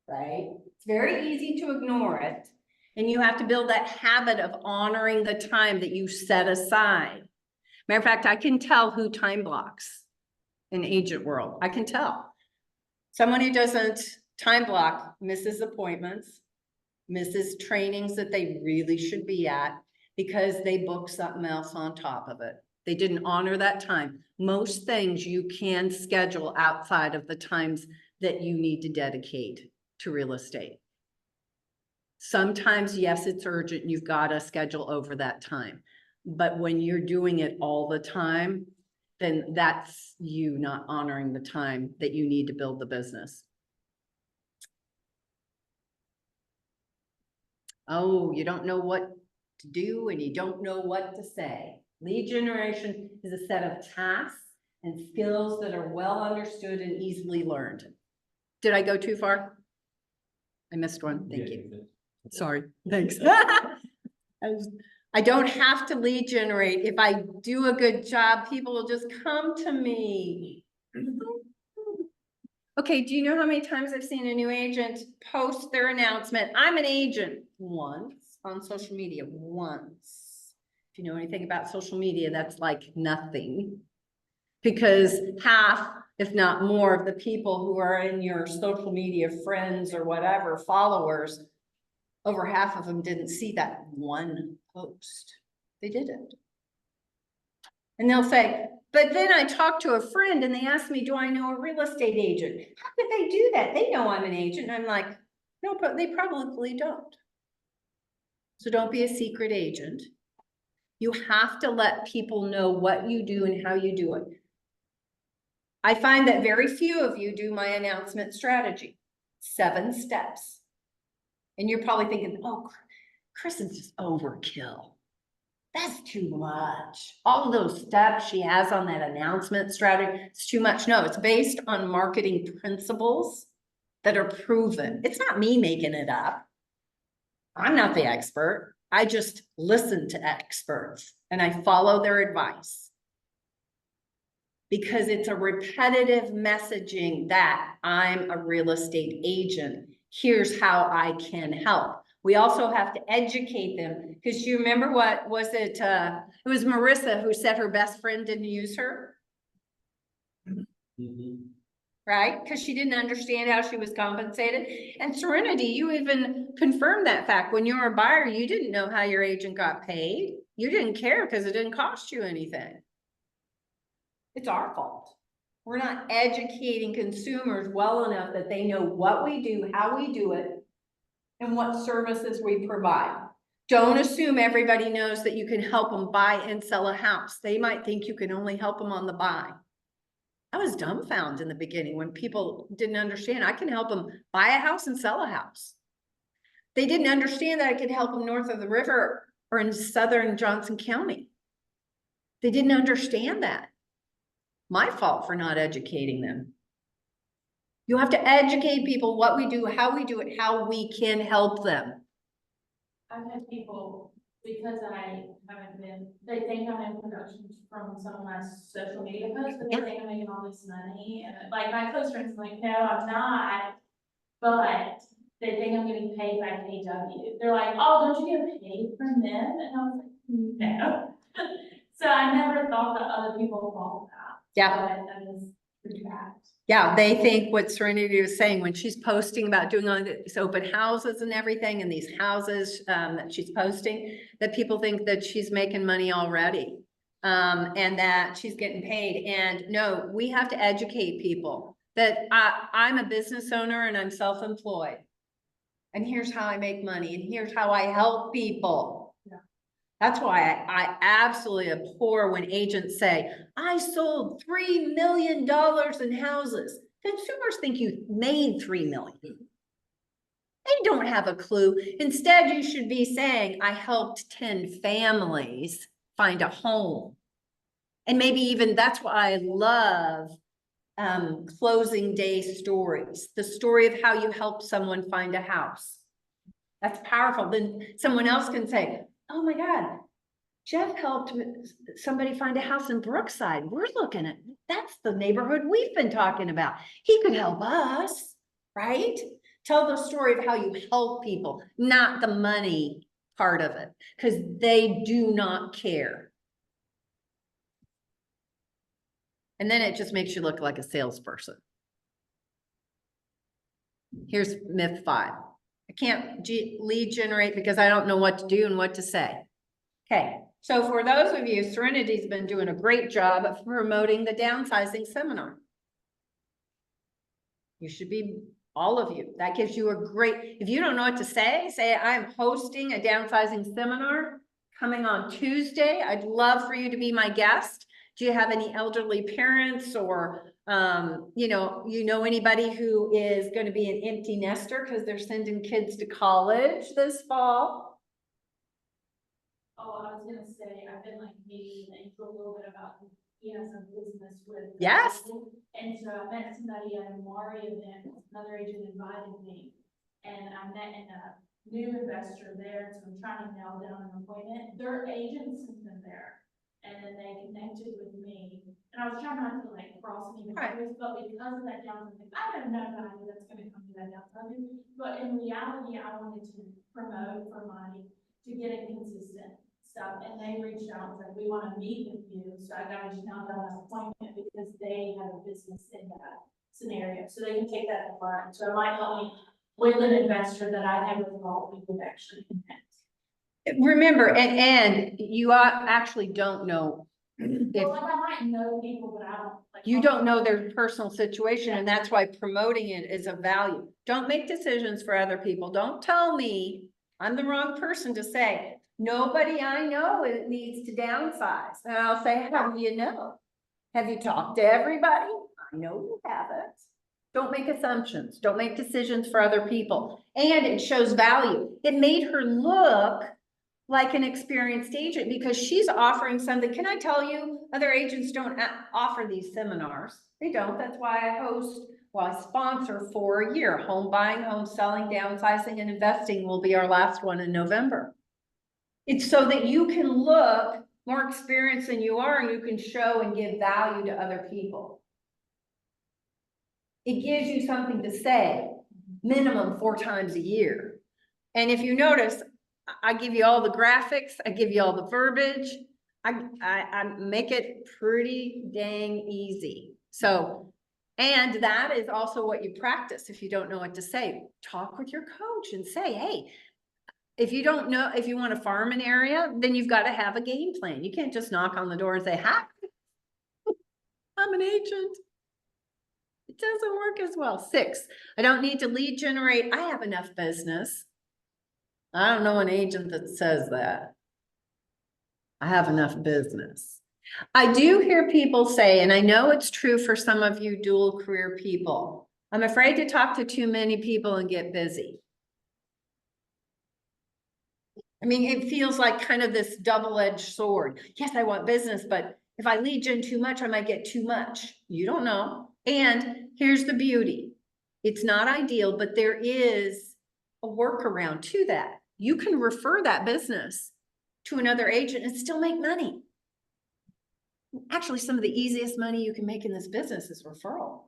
right? It's very easy to ignore it. And you have to build that habit of honoring the time that you set aside. Matter of fact, I can tell who time blocks in agent world. I can tell. Someone who doesn't time block misses appointments, misses trainings that they really should be at because they book something else on top of it. They didn't honor that time. Most things you can schedule outside of the times that you need to dedicate to real estate. Sometimes, yes, it's urgent. You've got to schedule over that time. But when you're doing it all the time, then that's you not honoring the time that you need to build the business. Oh, you don't know what to do and you don't know what to say. Lead generation is a set of tasks and skills that are well understood and easily learned. Did I go too far? I missed one. Thank you. Sorry. Thanks. I don't have to lead generate. If I do a good job, people will just come to me. Okay, do you know how many times I've seen a new agent post their announcement? I'm an agent once on social media, once. If you know anything about social media, that's like nothing. Because half, if not more, of the people who are in your social media friends or whatever, followers, over half of them didn't see that one post. They didn't. And they'll say, but then I talked to a friend and they asked me, do I know a real estate agent? How did they do that? They know I'm an agent. And I'm like, no, but they probably don't. So don't be a secret agent. You have to let people know what you do and how you do it. I find that very few of you do my announcement strategy, 7 steps. And you're probably thinking, oh, Kristen's just overkill. That's too much. All of those steps she has on that announcement strategy, it's too much. No, it's based on marketing principles that are proven. It's not me making it up. I'm not the expert. I just listen to experts and I follow their advice. Because it's a repetitive messaging that I'm a real estate agent. Here's how I can help. We also have to educate them, because you remember what was it? It was Marissa who said her best friend didn't use her. Right? Because she didn't understand how she was compensated. And Serenity, you even confirmed that fact. When you were a buyer, you didn't know how your agent got paid. You didn't care because it didn't cost you anything. It's our fault. We're not educating consumers well enough that they know what we do, how we do it, and what services we provide. Don't assume everybody knows that you can help them buy and sell a house. They might think you can only help them on the buy. I was dumbfounded in the beginning when people didn't understand. I can help them buy a house and sell a house. They didn't understand that I could help them north of the river or in southern Johnson County. They didn't understand that. My fault for not educating them. You have to educate people what we do, how we do it, how we can help them. I've had people, because I haven't been, they think I'm in production from some of my social media posts, but they Yeah. think I'm making all this money, and like my close friends are like, no, I'm not. But they think I'm getting paid by KW. They're like, oh, don't you get paid from them? And I was like, no. So I never thought that other people thought that. Yeah. But that is pretty bad. Yeah, they think what Serenity was saying when she's posting about doing all these open houses and everything, and these houses that she's posting, that people think that she's making money already. And that she's getting paid. And no, we have to educate people that I'm a business owner and I'm self-employed. And here's how I make money, and here's how I help people. Yeah. That's why I absolutely abhor when agents say, I sold $3 million in houses. Consumers think you made $3 million. They don't have a clue. Instead, you should be saying, I helped 10 families find a home. And maybe even that's why I love closing day stories, the story of how you helped someone find a house. That's powerful. Then someone else can say, oh my God, Jeff helped somebody find a house in Brookside. We're looking at, that's the neighborhood we've been talking about. He could help us, right? Tell the story of how you help people, not the money part of it, because they do not care. And then it just makes you look like a salesperson. Here's myth 5. I can't lead generate because I don't know what to do and what to say. Okay, so for those of you, Serenity's been doing a great job of promoting the downsizing seminar. You should be, all of you, that gives you a great, if you don't know what to say I'm hosting a downsizing seminar coming on Tuesday. I'd love for you to be my guest. Do you have any elderly parents or, you know anybody who is going to be an empty nester because they're sending kids to college this fall? Oh, I was gonna say, I've been like meeting Angel a little bit about, he has some business with. Yes. And so I met somebody at a Mari event, another agent invited me. And I met a new investor there, so I'm trying to nail down an appointment. Their agent sent them there. And then they connected with me. And I was trying not to like cross any boundaries, but because of that downsizing, I don't know that that's gonna come to that downsizing. But in reality, I wanted to promote for money to get it consistent stuff. And they reached out and said, we want to meet with you. So I got to now done an appointment because they have a business in that scenario. So they can take that to learn. So it might help me with an investor that I never thought we would actually connect. Remember, and you actually don't know if Well, like I might know people, but I don't. Like, you don't know their personal situation, and that's why promoting it is of value. Don't make decisions for other people. Don't tell me I'm the wrong person to say, nobody I know needs to downsize. And I'll say, how do you know? Have you talked to everybody? I know you haven't. Don't make assumptions. Don't make decisions for other people. And it shows value. It made her look like an experienced agent because she's offering something. Can I tell you, other agents don't offer these seminars. They don't. That's why I sponsor for a year. Home buying, home selling, downsizing, and investing will be our last one in November. It's so that you can look more experienced than you are and you can show and give value to other people. It gives you something to say, minimum 4 times a year. And if you notice, I give you all the graphics, I give you all the verbiage, I make it pretty dang easy. So, and that is also what you practice if you don't know what to say. Talk with your coach and say, hey, if you don't know, if you want to farm an area, then you've got to have a game plan. You can't just knock on the door and say, hi, I'm an agent. It doesn't work as well. 6, I don't need to lead generate. I have enough business. I don't know an agent that says that. I have enough business. I do hear people say, and I know it's true for some of you dual career people, I'm afraid to talk to too many people and get busy. I mean, it feels like kind of this double-edged sword. Yes, I want business, but if I lead gen too much, I might get too much. You don't know. And here's the beauty. It's not ideal, but there is a workaround to that. You can refer that business to another agent and still make money. Actually, some of the easiest money you can make in this business is referral.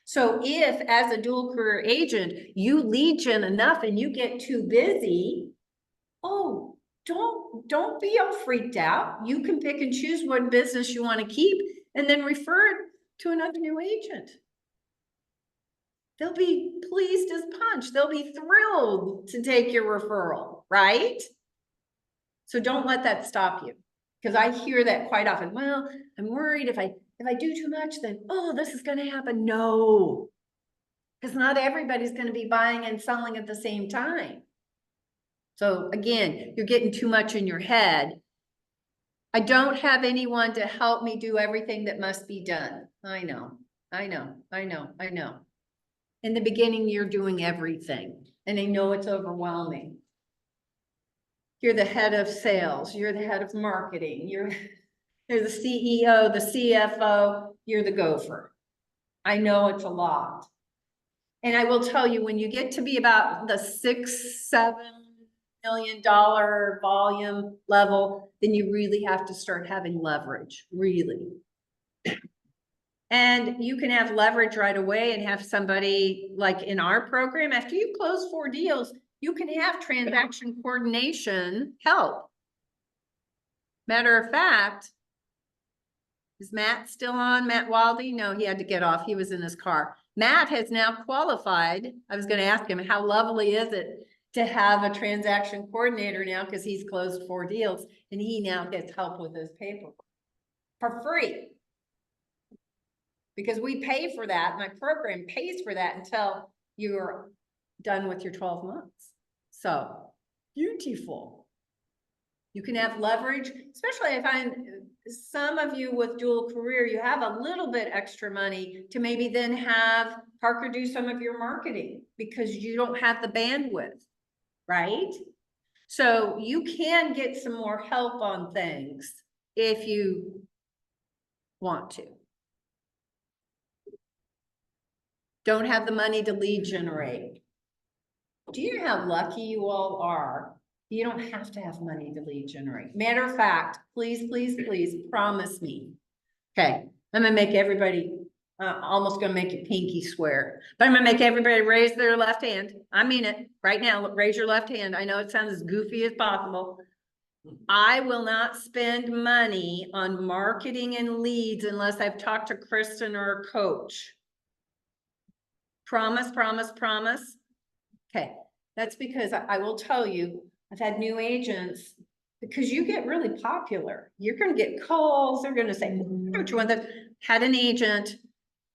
So if, as a dual career agent, you lead gen enough and you get too busy, oh, don't be all freaked out. You can pick and choose what business you want to keep and then refer it to another new agent. They'll be pleased as punch. They'll be thrilled to take your referral, right? So don't let that stop you. Because I hear that quite often. Well, I'm worried if I do too much, then, oh, this is going to happen. No, because not everybody's going to be buying and selling at the same time. So again, you're getting too much in your head. I don't have anyone to help me do everything that must be done. I know. In the beginning, you're doing everything, and I know it's overwhelming. You're the head of sales, you're the head of marketing, you're the CEO, the CFO, you're the gopher. I know it's a lot. And I will tell you, when you get to be about the $6-7 million volume level, then you really have to start having leverage, really. And you can have leverage right away and have somebody like in our program, after you close 4 deals, you can have transaction coordination help. Matter of fact, is Matt still on? Matt Waldy? No, he had to get off. He was in his car. Matt has now qualified. I was going to ask him, how lovely is it to have a transaction coordinator now, because he's closed 4 deals and he now gets help with his paperwork for free. Because we pay for that. My program pays for that until you're done with your 12 months. So beautiful. You can have leverage, especially I find some of you with dual career, you have a little bit extra money to maybe then have Parker do some of your marketing because you don't have the bandwidth, right? So you can get some more help on things if you want to. Don't have the money to lead generate. Do you know how lucky you all are? You don't have to have money to lead generate. Matter of fact, please, please, please promise me. Okay, I'm gonna make everybody, almost gonna make you pinky swear, but I'm gonna make everybody raise their left hand. I mean it right now. Raise your left hand. I know it sounds as goofy as possible. I will not spend money on marketing and leads unless I've talked to Kristen or a coach. Promise, promise, promise. Okay, that's because I will tell you, I've had new agents, because you get really popular. You're going to get calls. They're going to say, "Don't you want that?" Had an agent,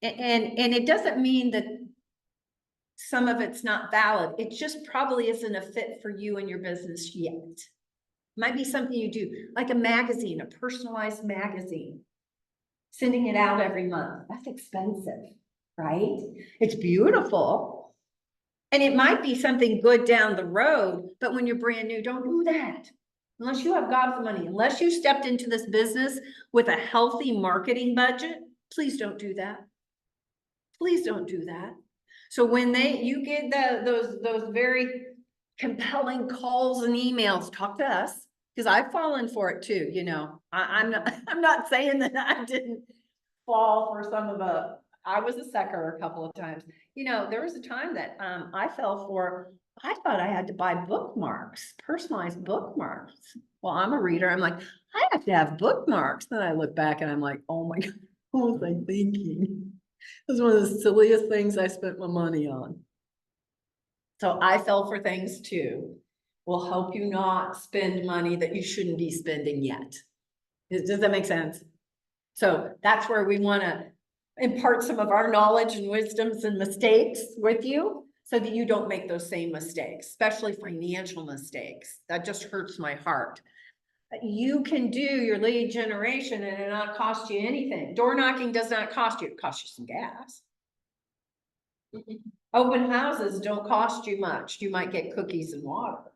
and it doesn't mean that some of it's not valid. It just probably isn't a fit for you and your business yet. Might be something you do, like a magazine, a personalized magazine, sending it out every month. That's expensive, right? It's beautiful. And it might be something good down the road, but when you're brand new, don't do that. Unless you have God's money, unless you stepped into this business with a healthy marketing budget, please don't do that. Please don't do that. So when you get those very compelling calls and emails, talk to us, because I've fallen for it too. You know, I'm not saying that I didn't fall for some of the. I was a sucker a couple of times. You know, there was a time that I fell for, I thought I had to buy bookmarks, personalized bookmarks. Well, I'm a reader. I'm like, I have to have bookmarks. Then I look back and I'm like, oh my God, what was I thinking? It was one of the silliest things I spent my money on. So I fell for things too. Will help you not spend money that you shouldn't be spending yet. Does that make sense? So that's where we want to impart some of our knowledge and wisdoms and mistakes with you so that you don't make those same mistakes, especially financial mistakes. That just hurts my heart. You can do your lead generation and it not cost you anything. Door knocking does not cost you, it costs you some gas. Open houses don't cost you much. You might get cookies and water,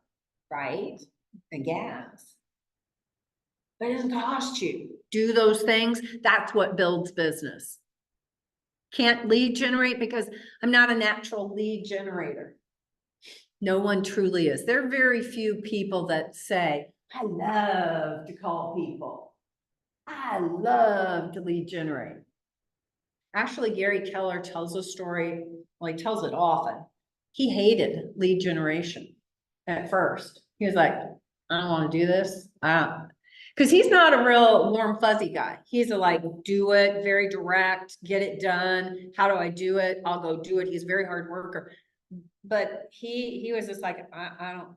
right? And gas. But it doesn't cost you. Do those things. That's what builds business. Can't lead generate because I'm not a natural lead generator. No one truly is. There are very few people that say, I love to call people. I love to lead generate. Actually, Gary Keller tells a story, well, he tells it often. He hated lead generation at first. He was like, I don't want to do this. Because he's not a real warm fuzzy guy. He's a like, do it, very direct, get it done. How do I do it? I'll go do it. He's a very hard worker. But he was just like, I don't.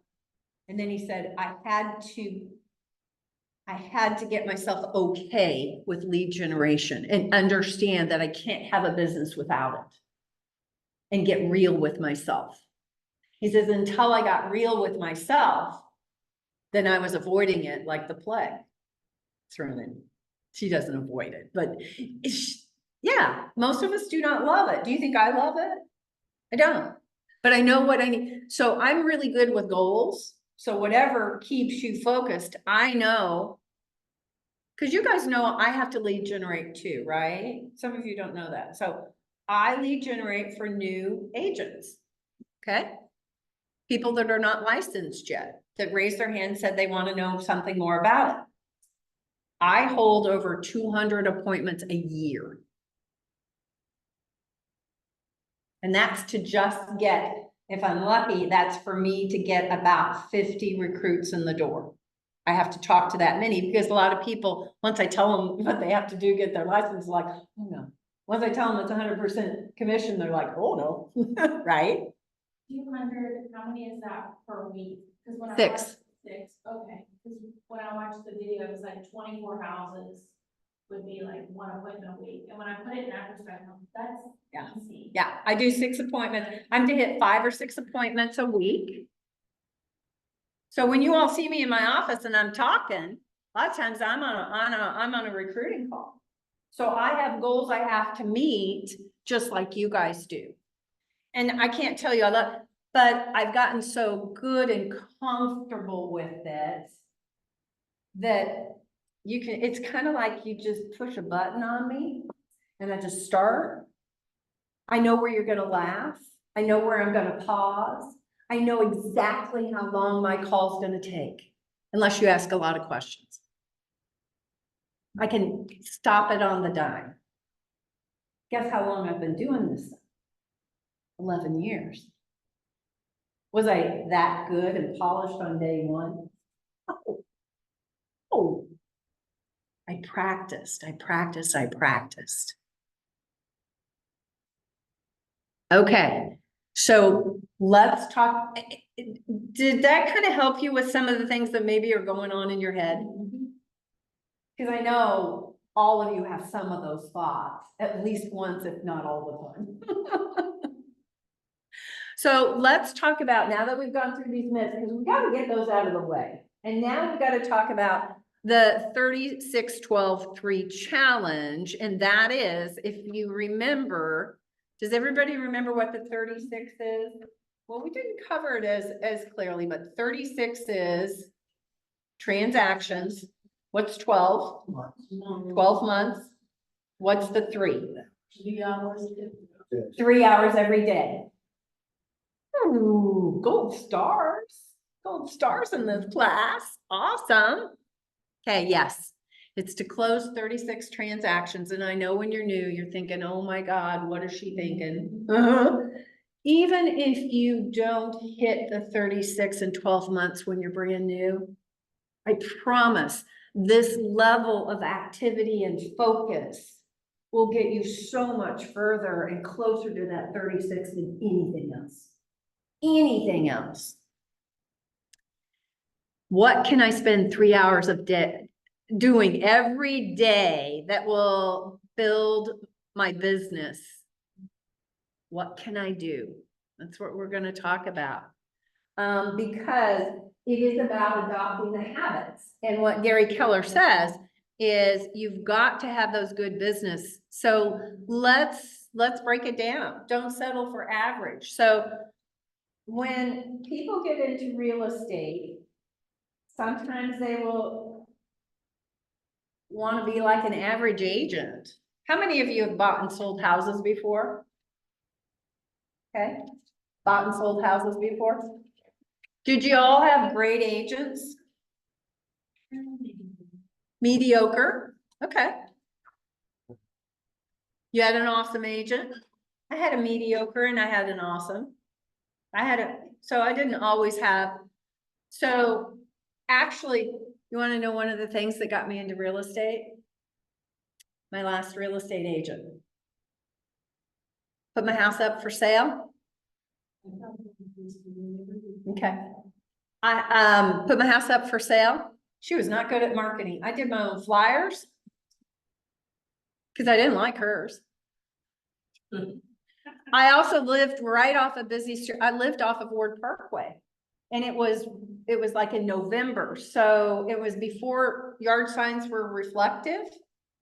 And then he said, I had to get myself okay with lead generation and understand that I can't have a business without it. And get real with myself. He says, until I got real with myself, then I was avoiding it like the plague. Sermon. She doesn't avoid it, but yeah, most of us do not love it. Do you think I love it? I don't, but I know what I need. So I'm really good with goals. So whatever keeps you focused, I know. Because you guys know I have to lead generate too, right? Some of you don't know that. So I lead generate for new agents. Okay. People that are not licensed yet, that raised their hand, said they want to know something more about it. I hold over 200 appointments a year. And that's to just get, if I'm lucky, that's for me to get about 50 recruits in the door. I have to talk to that many because a lot of people, once I tell them what they have to do, get their license, like, oh no. Once I tell them it's 100% commission, they're like, oh no, right? 200, how many is that per week? Because when I 6. watched 6, okay, because when I watched the video, it was like 24 houses would be like 1 appointment a week, and when I put it in that perspective, that's easy. Yeah, I do 6 appointments. I'm to hit 5 or 6 appointments a week. So when you all see me in my office and I'm talking, a lot of times I'm on a recruiting call. So I have goals I have to meet, just like you guys do. And I can't tell you, but I've gotten so good and comfortable with it that you can, it's kind of like you just push a button on me and I just start. I know where you're gonna laugh. I know where I'm gonna pause. I know exactly how long my call's gonna take, unless you ask a lot of questions. I can stop it on the dime. Guess how long I've been doing this? 11 years. Was I that good and polished on day one? Oh. I practiced. Okay, so let's talk. Did that kind of help you with some of the things that maybe are going on in your head? Because I know all of you have some of those thoughts, at least once, if not all the time. So let's talk about, now that we've gone through these myths, because we got to get those out of the way. And now we've got to talk about the 36-12-3 challenge. And that is, if you remember, does everybody remember what the 36 is? Well, we didn't cover it as clearly, but 36 is transactions. What's 12? 12 months. What's the 3? 3 hours. 3 hours every day. Ooh, gold stars. Gold stars in this class. Awesome. Okay, yes. It's to close 36 transactions. And I know when you're new, you're thinking, oh my God, what is she thinking? Even if you don't hit the 36 in 12 months when you're brand new, I promise this level of activity and focus will get you so much further and closer to that 36 than anything else. Anything else. What can I spend 3 hours of day doing every day that will build my business? What can I do? That's what we're going to talk about. Because It is about adopting the habits. And what Gary Keller says is you've got to have those good business. So let's break it down. Don't settle for average. So when people get into real estate, sometimes they will want to be like an average agent. How many of you have bought and sold houses before? Okay, bought and sold houses before? Did you all have great agents? Mediocre? Okay. You had an awesome agent? I had a mediocre and I had an awesome. So I didn't always have. So actually, you want to know one of the things that got me into real estate? My last real estate agent. Put my house up for sale. Okay. I put my house up for sale. She was not good at marketing. I did my own flyers because I didn't like hers. I also lived right off a busy street. I lived off of Ward Parkway. And it was like in November. So it was before yard signs were reflective.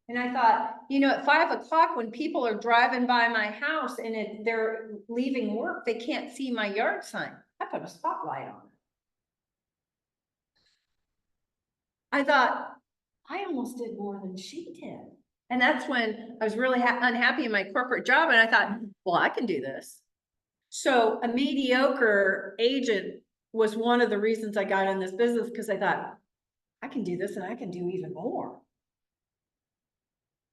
And I thought, you know, at 5 o'clock when people are driving by my house and they're leaving work, they can't see my yard sign. I put a spotlight on it. I thought, I almost did more than she did. And that's when I was really unhappy in my corporate job. And I thought, well, I can do this. So a mediocre agent was one of the reasons I got in this business, because I thought, I can do this and I can do even more.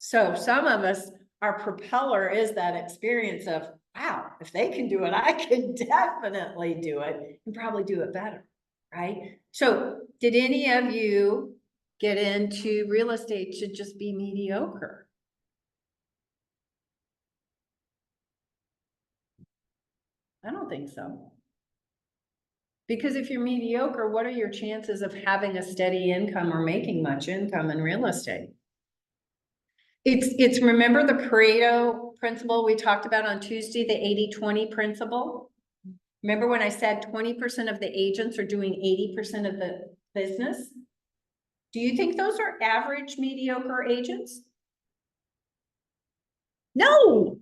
So some of us, our propeller is that experience of, wow, if they can do it, I can definitely do it and probably do it better, right? So did any of you get into real estate to just be mediocre? I don't think so. Because if you're mediocre, what are your chances of having a steady income or making much income in real estate? It's remember the Pareto principle we talked about on Tuesday, the 80-20 principle? Remember when I said 20% of the agents are doing 80% of the business? Do you think those are average mediocre agents? No.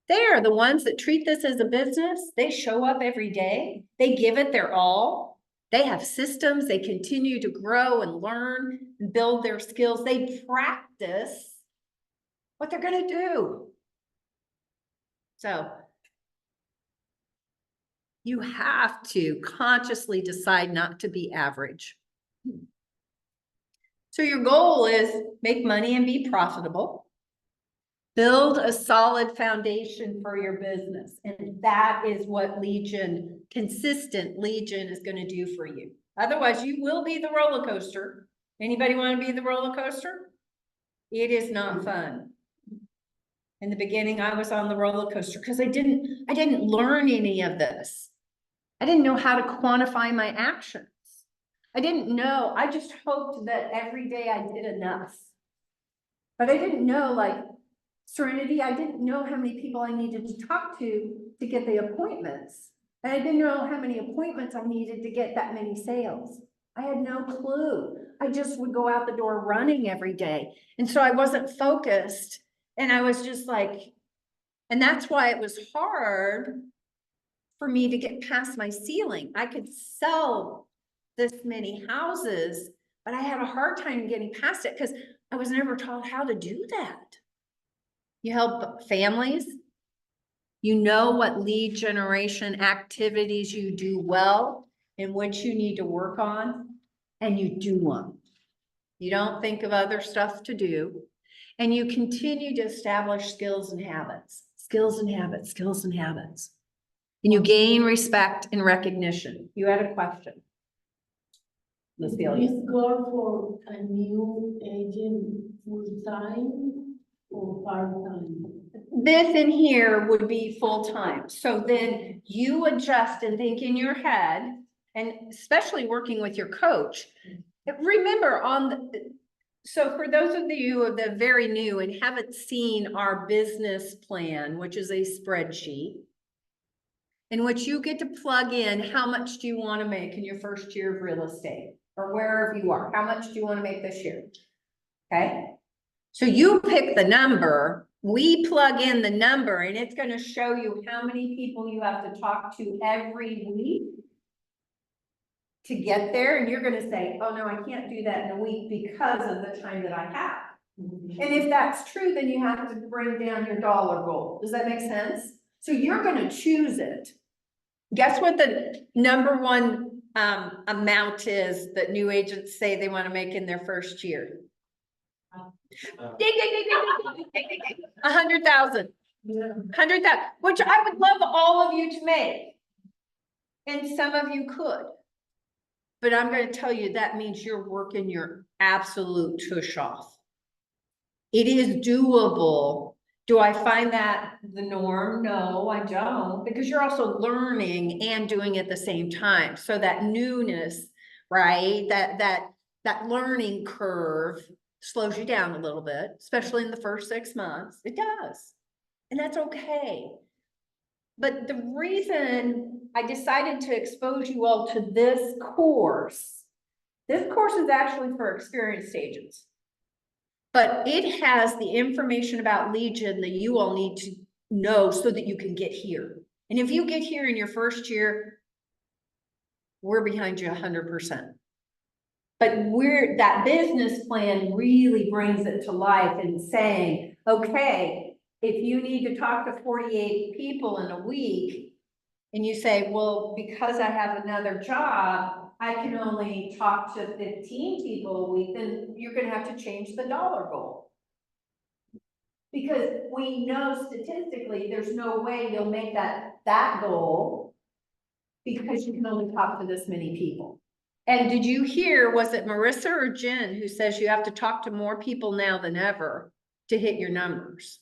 They are the ones that treat this as a business. They show up every day. They give it their all. They have systems. They continue to grow and learn and build their skills. They practice what they're going to do. So you have to consciously decide not to be average. So your goal is make money and be profitable. Build a solid foundation for your business. And that is what Legion, consistent Legion is going to do for you. Otherwise, you will be the roller coaster. Anybody want to be the roller coaster? It is not fun. In the beginning, I was on the roller coaster because I didn't learn any of this. I didn't know how to quantify my actions. I didn't know. I just hoped that every day I did enough. But I didn't know, like, Serenity, I didn't know how many people I needed to talk to get the appointments. And I didn't know how many appointments I needed to get that many sales. I had no clue. I just would go out the door running every day. And so I wasn't focused. And I was just like, and that's why it was hard for me to get past my ceiling. I could sell this many houses, but I had a hard time getting past it because I was never taught how to do that. You help families. You know what lead generation activities you do well and which you need to work on, and you do them. You don't think of other stuff to do, and you continue to establish skills and habits, skills and habits, skills and habits. And you gain respect and recognition. You had a question. Ms. Gillies. Is go for a new agent full-time or part-time? This in here would be full-time. So then you adjust and think in your head, and especially working with your coach. Remember so for those of you that are very new and haven't seen our business plan, which is a spreadsheet, in which you get to plug in how much do you want to make in your first year of real estate, or wherever you are, how much do you want to make this year? Okay, so you pick the number, we plug in the number, and it's gonna show you how many people you have to talk to every week to get there, and you're gonna say, oh no, I can't do that in a week because of the time that I have. And if that's true, then you have to bring down your dollar goal. Does that make sense? So you're gonna choose it. Guess what the number one amount is that new agents say they want to make in their first year? Ding, ding, ding, ding, ding, ding, ding, ding. 100,000. 100,000, which I would love all of you to make. And some of you could. But I'm going to tell you, that means you're working your absolute tush off. It is doable. Do I find that the norm? No, I don't, because you're also learning and doing it at the same time. So that newness, right? That learning curve slows you down a little bit, especially in the first 6 months. It does. And that's okay. But the reason I decided to expose you all to this course is actually for experienced agents. But it has the information about lead gen that you all need to know so that you can get here. And if you get here in your first year, we're behind you 100%. But that business plan really brings it to life and saying, okay, if you need to talk to 48 people in a week, and you say, well, because I have another job, I can only talk to 15 people a week, then you're gonna have to change the dollar goal. Because we know statistically, there's no way you'll make that goal because you can only talk to this many people. And did you hear, was it Marissa or Jen who says you have to talk to more people now than ever to hit your numbers?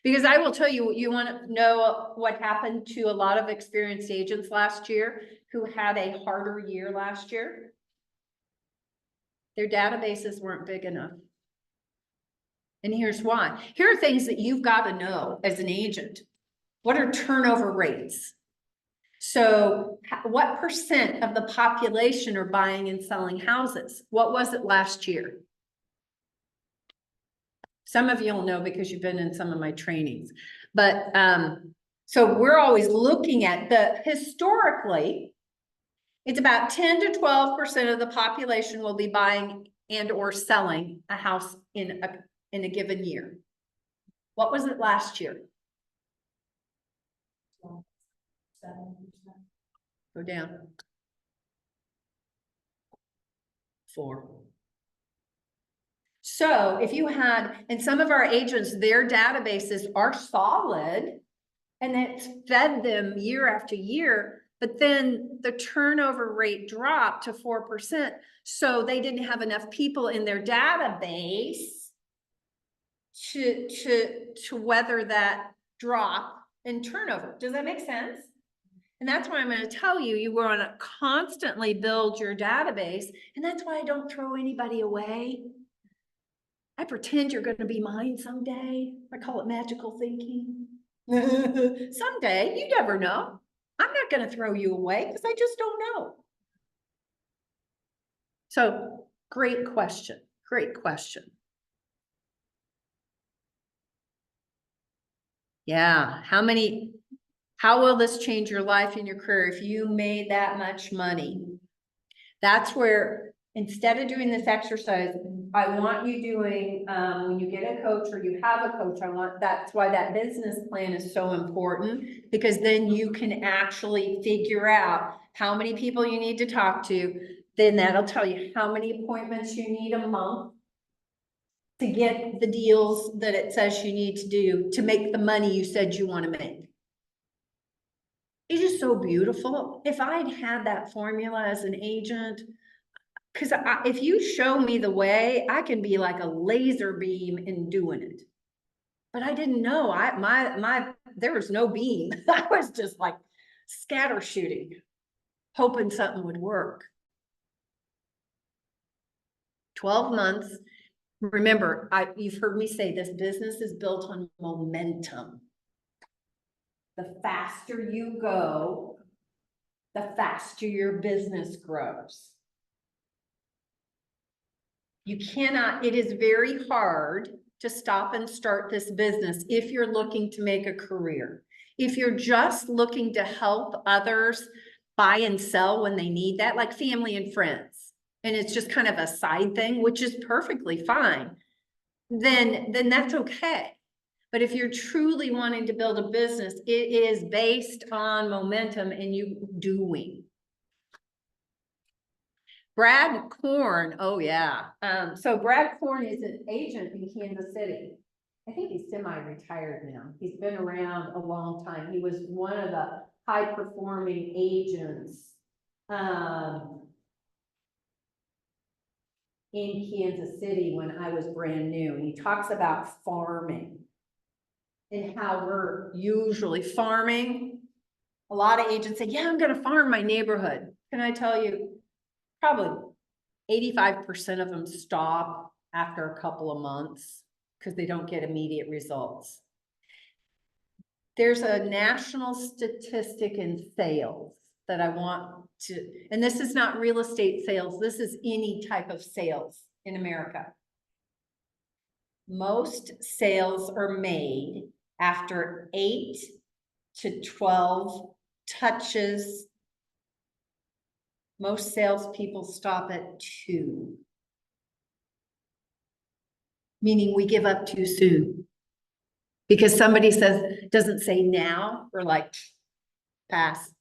Because I will tell you, you want to know what happened to a lot of experienced agents last year who had a harder year last year? Their databases weren't big enough. And here's why. Here are things that you've got to know as an agent. What are turnover rates? So what percent of the population are buying and selling houses? What was it last year? Some of you will know because you've been in some of my trainings. But so we're always looking at historically, it's about 10 to 12% of the population will be buying and or selling a house in a given year. What was it last year? 7%. Go down. 4. So if you had, and some of our agents, their databases are solid and it's fed them year after year, but then the turnover rate dropped to 4%. So they didn't have enough people in their database to weather that drop in turnover. Does that make sense? And that's why I'm going to tell you, you want to constantly build your database. And that's why I don't throw anybody away. I pretend you're going to be mine someday. I call it magical thinking. Someday, you never know. I'm not going to throw you away because I just don't know. So, great question. Great question. Yeah, how will this change your life and your career if you made that much money? That's where, instead of doing this exercise, I want you doing, when you get a coach or you have a coach, that's why that business plan is so important, because then you can actually figure out how many people you need to talk to. Then that'll tell you how many appointments you need a month to get the deals that it says you need to do to make the money you said you want to make. It is so beautiful. If I'd had that formula as an agent, because if you show me the way, I can be like a laser beam in doing it. But I didn't know. There was no beam. I was just like scatter shooting, hoping something would work. 12 months. Remember, you've heard me say this business is built on momentum. the faster you go, the faster your business grows. You cannot, it is very hard to stop and start this business if you're looking to make a career. If you're just looking to help others buy and sell when they need that, like family and friends, and it's just kind of a side thing, which is perfectly fine, then that's okay. But if you're truly wanting to build a business, it is based on momentum and you doing. Brad Korn, oh yeah. So Brad Korn is an agent in Kansas City. I think he's semi-retired now. He's been around a long time. He was one of the high-performing agents in Kansas City when I was brand new. And he talks about farming and how we're usually farming. A lot of agents say, yeah, I'm gonna farm my neighborhood. Can I tell you, probably 85% of them stop after a couple of months because they don't get immediate results. There's a national statistic in sales that I want to, and this is not real estate sales, this is any type of sales in America. Most sales are made after 8 to 12 touches. Most salespeople stop at 2. Meaning we give up too soon. Because somebody doesn't say now, we're like, pass.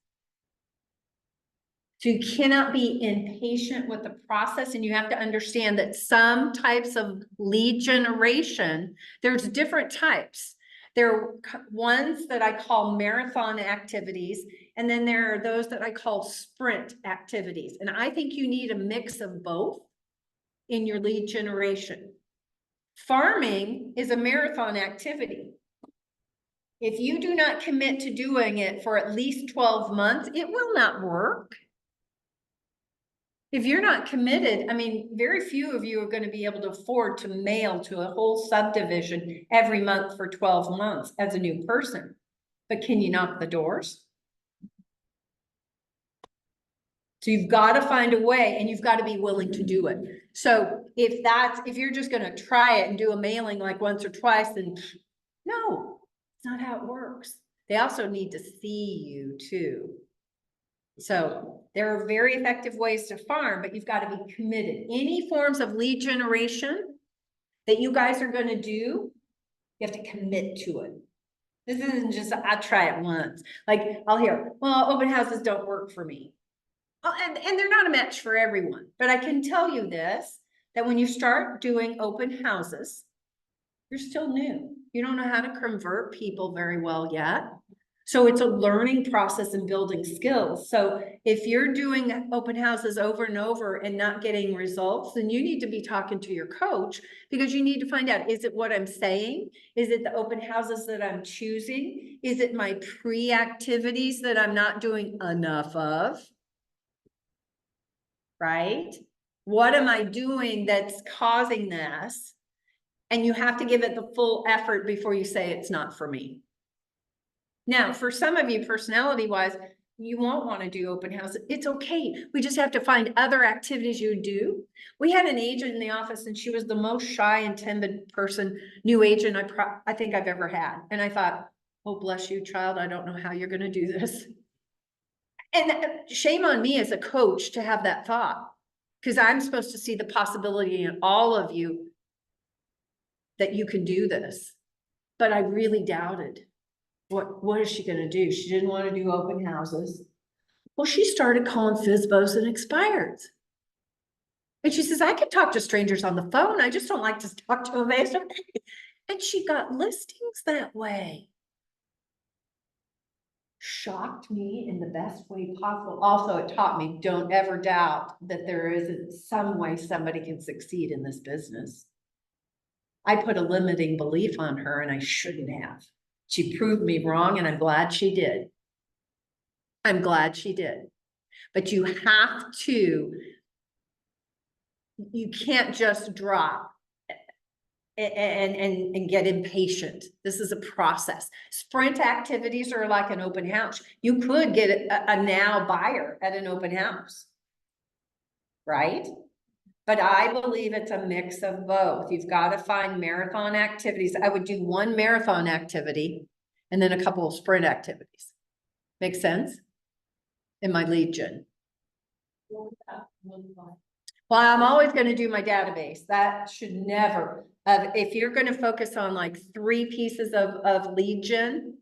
So you cannot be impatient with the process, and you have to understand that some types of lead generation, there's different types. There are ones that I call marathon activities, and then there are those that I call sprint activities. And I think you need a mix of both in your lead generation. Farming is a marathon activity. If you do not commit to doing it for at least 12 months, it will not work. If you're not committed, I mean, very few of you are going to be able to afford to mail to a whole subdivision every month for 12 months as a new person. But can you knock the doors? So you've got to find a way, and you've got to be willing to do it. So if you're just going to try it and do a mailing like once or twice, then no, it's not how it works. They also need to see you too. So there are very effective ways to farm, but you've got to be committed. Any forms of lead generation that you guys are going to do, you have to commit to it. This isn't just, I'll try it once. Like I'll hear, well, open houses don't work for me. Oh, and they're not a match for everyone. But I can tell you this, that when you start doing open houses, you're still new. You don't know how to convert people very well yet. So it's a learning process and building skills. So if you're doing open houses over and over and not getting results, then you need to be talking to your coach, because you need to find out, is it what I'm saying? Is it the open houses that I'm choosing? Is it my pre-activities that I'm not doing enough of? Right? What am I doing that's causing this? And you have to give it the full effort before you say it's not for me. Now, for some of you, personality-wise, you won't want to do open house. It's okay. We just have to find other activities you do. We had an agent in the office, and she was the most shy and timid person, new agent I think I've ever had. And I thought, oh, bless you, child. I don't know how you're going to do this. And shame on me as a coach to have that thought, because I'm supposed to see the possibility in all of you that you can do this. But I really doubted. What is she going to do? She didn't want to do open houses. Well, she started calling FSBOs and expireds. And she says, I can talk to strangers on the phone. I just don't like to talk to them face to face. And she got listings that way. Shocked me in the best way possible. Also, it taught me, don't ever doubt that there isn't some way somebody can succeed in this business. I put a limiting belief on her, and I shouldn't have. She proved me wrong, and I'm glad she did. I'm glad she did. But you have to, you can't just drop. and get impatient. This is a process. Sprint activities are like an open house. You could get a now buyer at an open house. Right? But I believe it's a mix of both. You've got to find marathon activities. I would do one marathon activity and then a couple of sprint activities. Make sense? In my lead gen. What would that look like? Well, I'm always going to do my database. That should never, if you're going to focus on like 3 pieces of lead gen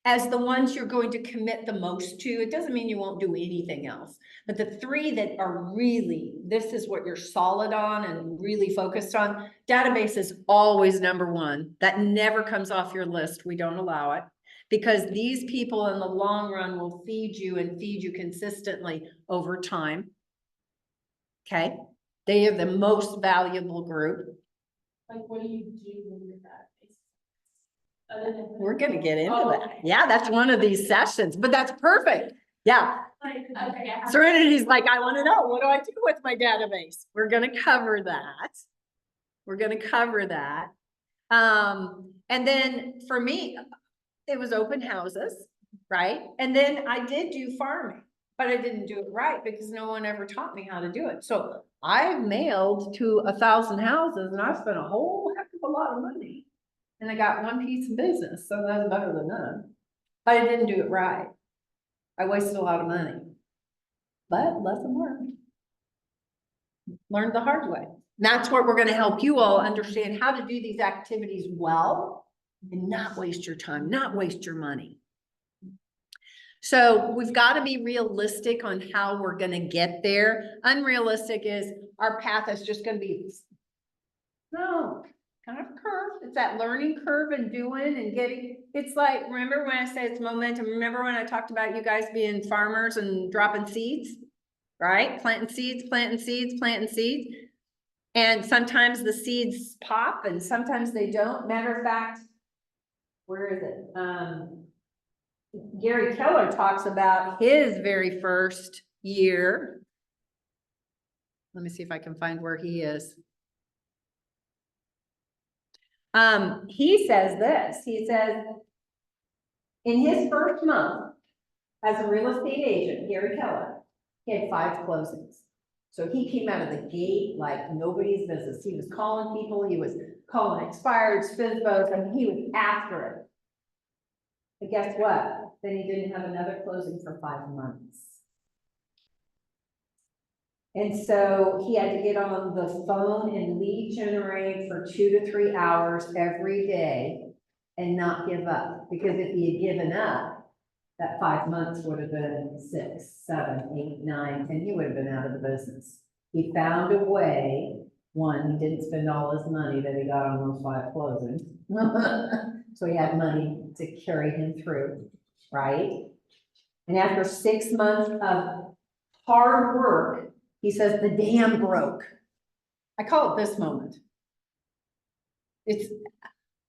as the ones you're going to commit the most to, it doesn't mean you won't do anything else. But the 3 that are really, this is what you're solid on and really focused on, database is always number 1. That never comes off your list. We don't allow it. Because these people in the long run will feed you and feed you consistently over time. Okay, they are the most valuable group. Like, what do you do with that? Other than. We're gonna get into Oh, that. okay. Yeah, that's one of these sessions, but that's perfect. Yeah, Like, okay, I have- Serenity's like, I wanna know, what do I do with my database? We're gonna cover that. We're gonna cover that. And then for me, it was open houses, right? And then I did do farming. But I didn't do it right because no one ever taught me how to do it. So I mailed to 1,000 houses and I spent a whole heck of a lot of money. And I got 1 piece of business, so that's better than none. But I didn't do it right. I wasted a lot of money. But lesson learned. Learned the hard way. And that's what we're going to help you all understand how to do these activities well and not waste your time, not waste your money. So we've got to be realistic on how we're going to get there. Unrealistic is our path is just going to be, no, kind of curve. It's that learning curve and doing and getting, it's like, remember when I said it's momentum? Remember when I talked about you guys being farmers and dropping seeds, right? Planting seeds, planting seeds, planting seeds. And sometimes the seeds pop and sometimes they don't. Matter of fact, where is it? Gary Keller talks about his very first year. Let me see if I can find where he is. He says this, he says, in his first month as a real estate agent, Gary Keller, he had 5 closings. So he came out of the gate like nobody's business. He was calling people, he was calling expired SPSBOs, and he was after it. But guess what? Then he didn't have another closing for 5 months. And so he had to get on the phone and lead generate for 2 to 3 hours every day and not give up. Because if he had given up, that 5 months would have been 6, 7, 8, 9, and he would have been out of the business. He found a way. One, he didn't spend all his money that he got on those 5 closings. So he had money to carry him through, right? And after 6 months of hard work, he says the dam broke. I call it this moment.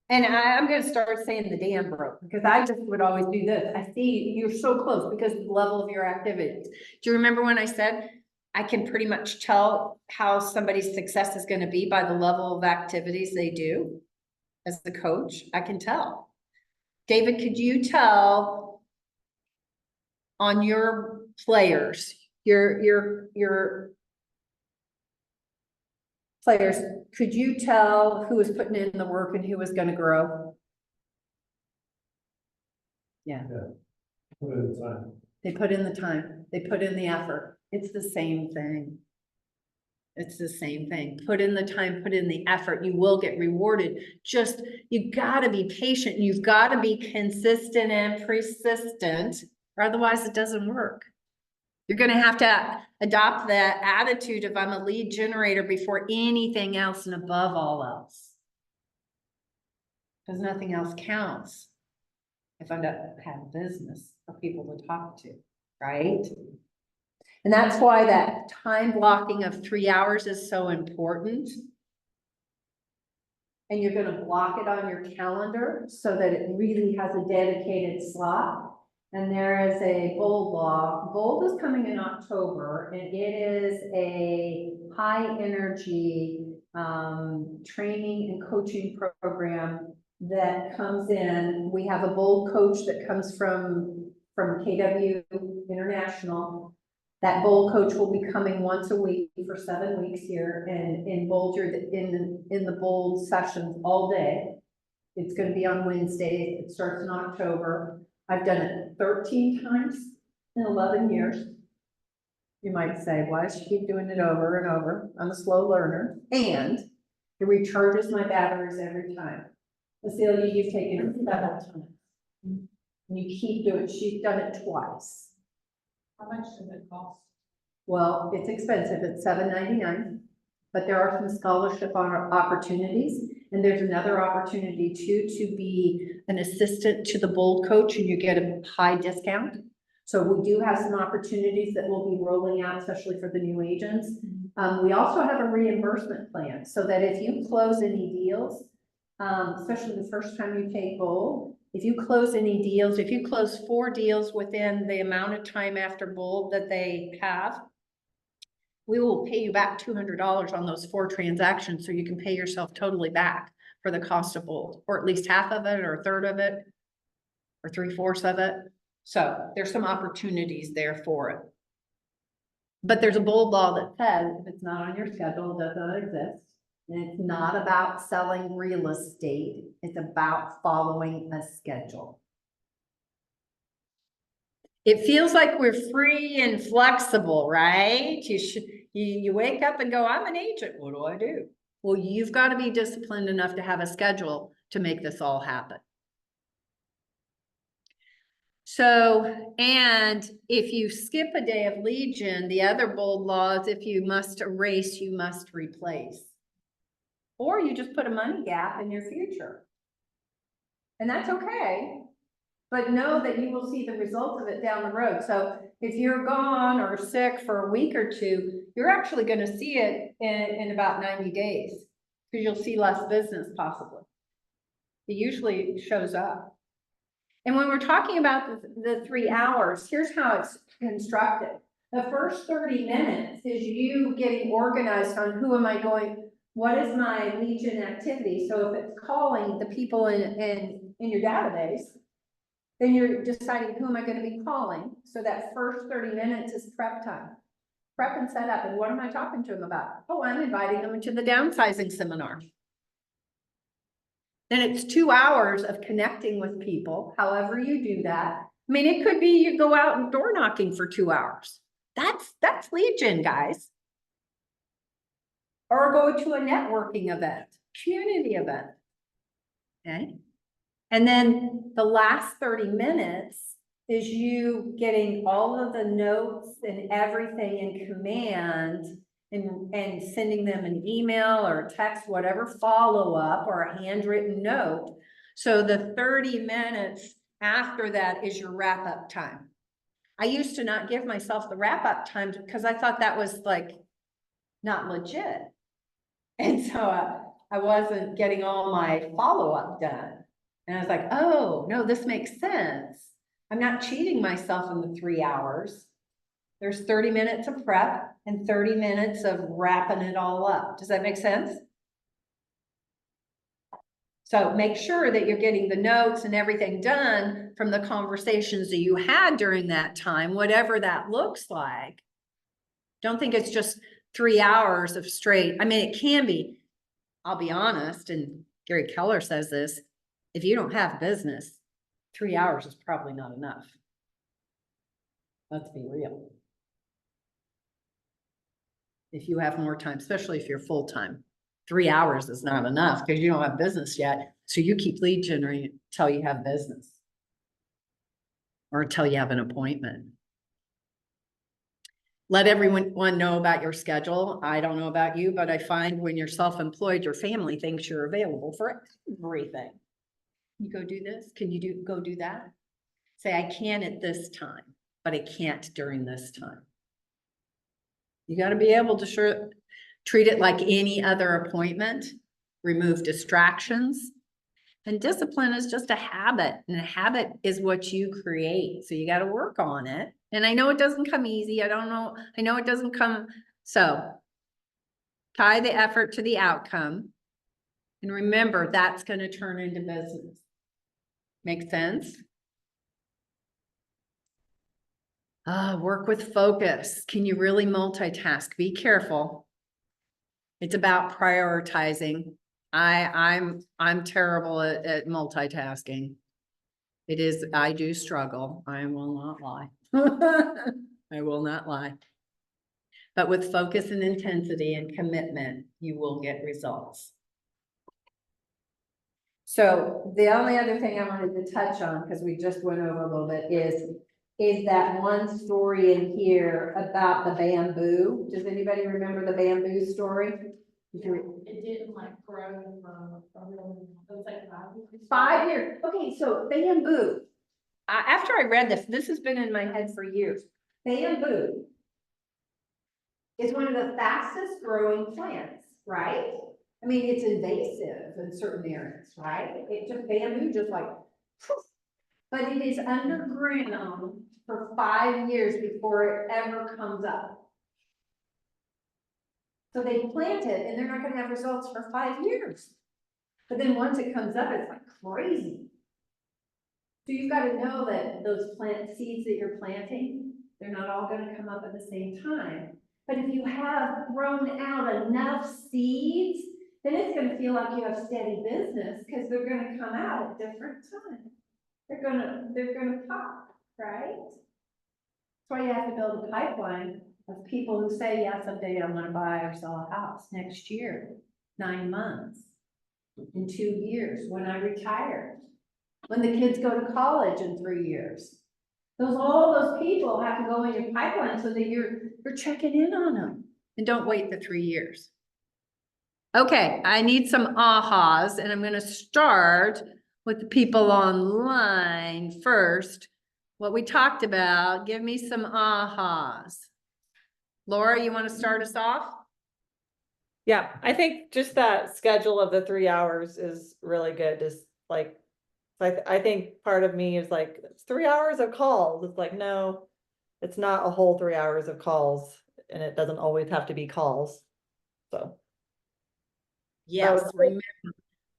And I'm going to start saying the dam broke because I just would always do this. I see you're so close because of the level of your activities. Do you remember when I said I can pretty much tell how somebody's success is going to be by the level of activities they do? As the coach, I can tell. David, could you tell on your players, your players, could you tell who was putting in the work and who was going to grow? Yeah. Put in the time. They put in the time, they put in the effort. It's the same thing. It's the same thing. Put in the time, put in the effort. You will get rewarded. Just, you gotta be patient. You've gotta be consistent and persistent, or otherwise it doesn't work. You're gonna have to adopt the attitude of I'm a lead generator before anything else and above all else. Because nothing else counts if I don't have business for people to talk to, right? And that's why that time blocking of 3 hours is so important. And you're gonna block it on your calendar so that it really has a dedicated slot. And there is a Bold law. Bold is coming in October, and it is a high energy, training and coaching program that comes in. We have a bold coach that comes from KW International. That bold coach will be coming once a week for 7 weeks here and in Boulder, in the bold sessions all day. It's gonna be on Wednesday. It starts in October. I've done it 13 times in 11 years. You might say, why does she keep doing it over and over? I'm a slow learner, and it recharges my batteries every time. Cecilia, you've taken it several times. And you keep doing it. She's done it twice. How much does it cost? Well, it's expensive. It's $7.99, but there are some scholarship opportunities. And there's another opportunity too, to be an assistant to the bold coach, and you get a high discount. So we do have some opportunities that we'll be rolling out, especially for the new agents. We also have a reimbursement plan, so that if you close any deals, especially the first time you take bold, if you close any deals, if you close 4 deals within the amount of time after bold that they have, we will pay you back $200 on those 4 transactions, so you can pay yourself totally back for the cost of bold, or at least half of it, or a third of it, or 3/4 of it. So there's some opportunities there for it. But there's a bold law that says if it's not on your schedule, it does not exist. And it's not about selling real estate. It's about following a schedule. It feels like we're free and flexible, right? You wake up and go, I'm an agent. What do I do? Well, you've got to be disciplined enough to have a schedule to make this all happen. So, and if you skip a day of Legion, the other bold law is if you must erase, you must replace. Or you just put a money gap in your future. And that's okay, but know that you will see the results of it down the road. So if you're gone or sick for a week or two, you're actually going to see it in about 90 days, because you'll see less business possibly. It usually shows up. And when we're talking about the 3 hours, here's how it's constructed. The first 30 minutes is you getting organized on who am I going, what is my Legion activity? So if it's calling the people in your database, then you're deciding who am I going to be calling. So that first 30 minutes is prep time. Prep and set up. And what am I talking to them about? Oh, I'm inviting them into the downsizing seminar. Then it's 2 hours of connecting with people, however you do that. I mean, it could be you go out and door knocking for 2 hours. That's Legion, guys. Or go to a networking event, community event. Okay. And then the last 30 minutes is you getting all of the notes and everything in command and sending them an email or a text, whatever follow-up or a handwritten note. So the 30 minutes after that is your wrap-up time. I used to not give myself the wrap-up time because I thought that was like not legit. And so I wasn't getting all my follow-up done. And I was like, oh, no, this makes sense. I'm not cheating myself in the 3 hours. There's 30 minutes of prep and 30 minutes of wrapping it all up. Does that make sense? So make sure that you're getting the notes and everything done from the conversations that you had during that time, whatever that looks like. Don't think it's just 3 hours of straight. I mean, it can be, I'll be honest, and Gary Keller says this, if you don't have business, 3 hours is probably not enough. Let's be real. If you have more time, especially if you're full-time, 3 hours is not enough because you don't have business yet. So you keep lead generating until you have business or until you have an appointment. Let everyone know about your schedule. I don't know about you, but I find when you're self-employed, your family thinks you're available for everything. You go do this? Can you go do that? Say, I can at this time, but I can't during this time. You got to be able to treat it like any other appointment, remove distractions. And discipline is just a habit, and a habit is what you create. So you got to work on it. And I know it doesn't come easy. I know it doesn't come. So Tie the effort to the outcome. And remember, that's going to turn into business. Make sense? Work with focus. Can you really multitask? Be careful. It's about prioritizing. I'm terrible at multitasking. It is, I do struggle. I will not lie. I will not lie. But with focus and intensity and commitment, you will get results. So the only other thing I wanted to touch on, because we just went over a little bit, is that one story in here about the bamboo. Does anybody remember the bamboo story? It didn't like grow from, it was like 5 years. 5 years. Okay, so bamboo. After I read this has been in my head for years. Bamboo is one of the fastest growing plants, right? I mean, it's invasive in certain areas, right? It just, bamboo just like, poof. But it is underground for 5 years before it ever comes up. So they plant it and they're not gonna have results for 5 years. But then once it comes up, it's like crazy. So you've got to know that those plant seeds that you're planting, they're not all gonna come up at the same time. But if you have grown out enough seeds, then it's gonna feel like you have steady business because they're gonna come out at different times. They're gonna pop, right? That's why you have to build a pipeline of people who say, yeah, someday I wanna buy or sell a house next year, 9 months, in 2 years, when I retire, when the kids go to college in 3 years. All those people have to go in your pipeline so that you're checking in on them, and don't wait the 3 years. Okay, I need some ahas, and I'm gonna start with the people online first. What we talked about, give me some ahas. Laura, you wanna start us off? Yeah, I think just that schedule of the 3 hours is really good. Just like, I think part of me is like, it's 3 hours of calls. It's like, no, it's not a whole 3 hours of calls, and it doesn't always have to be calls. So. Yes, was- remember,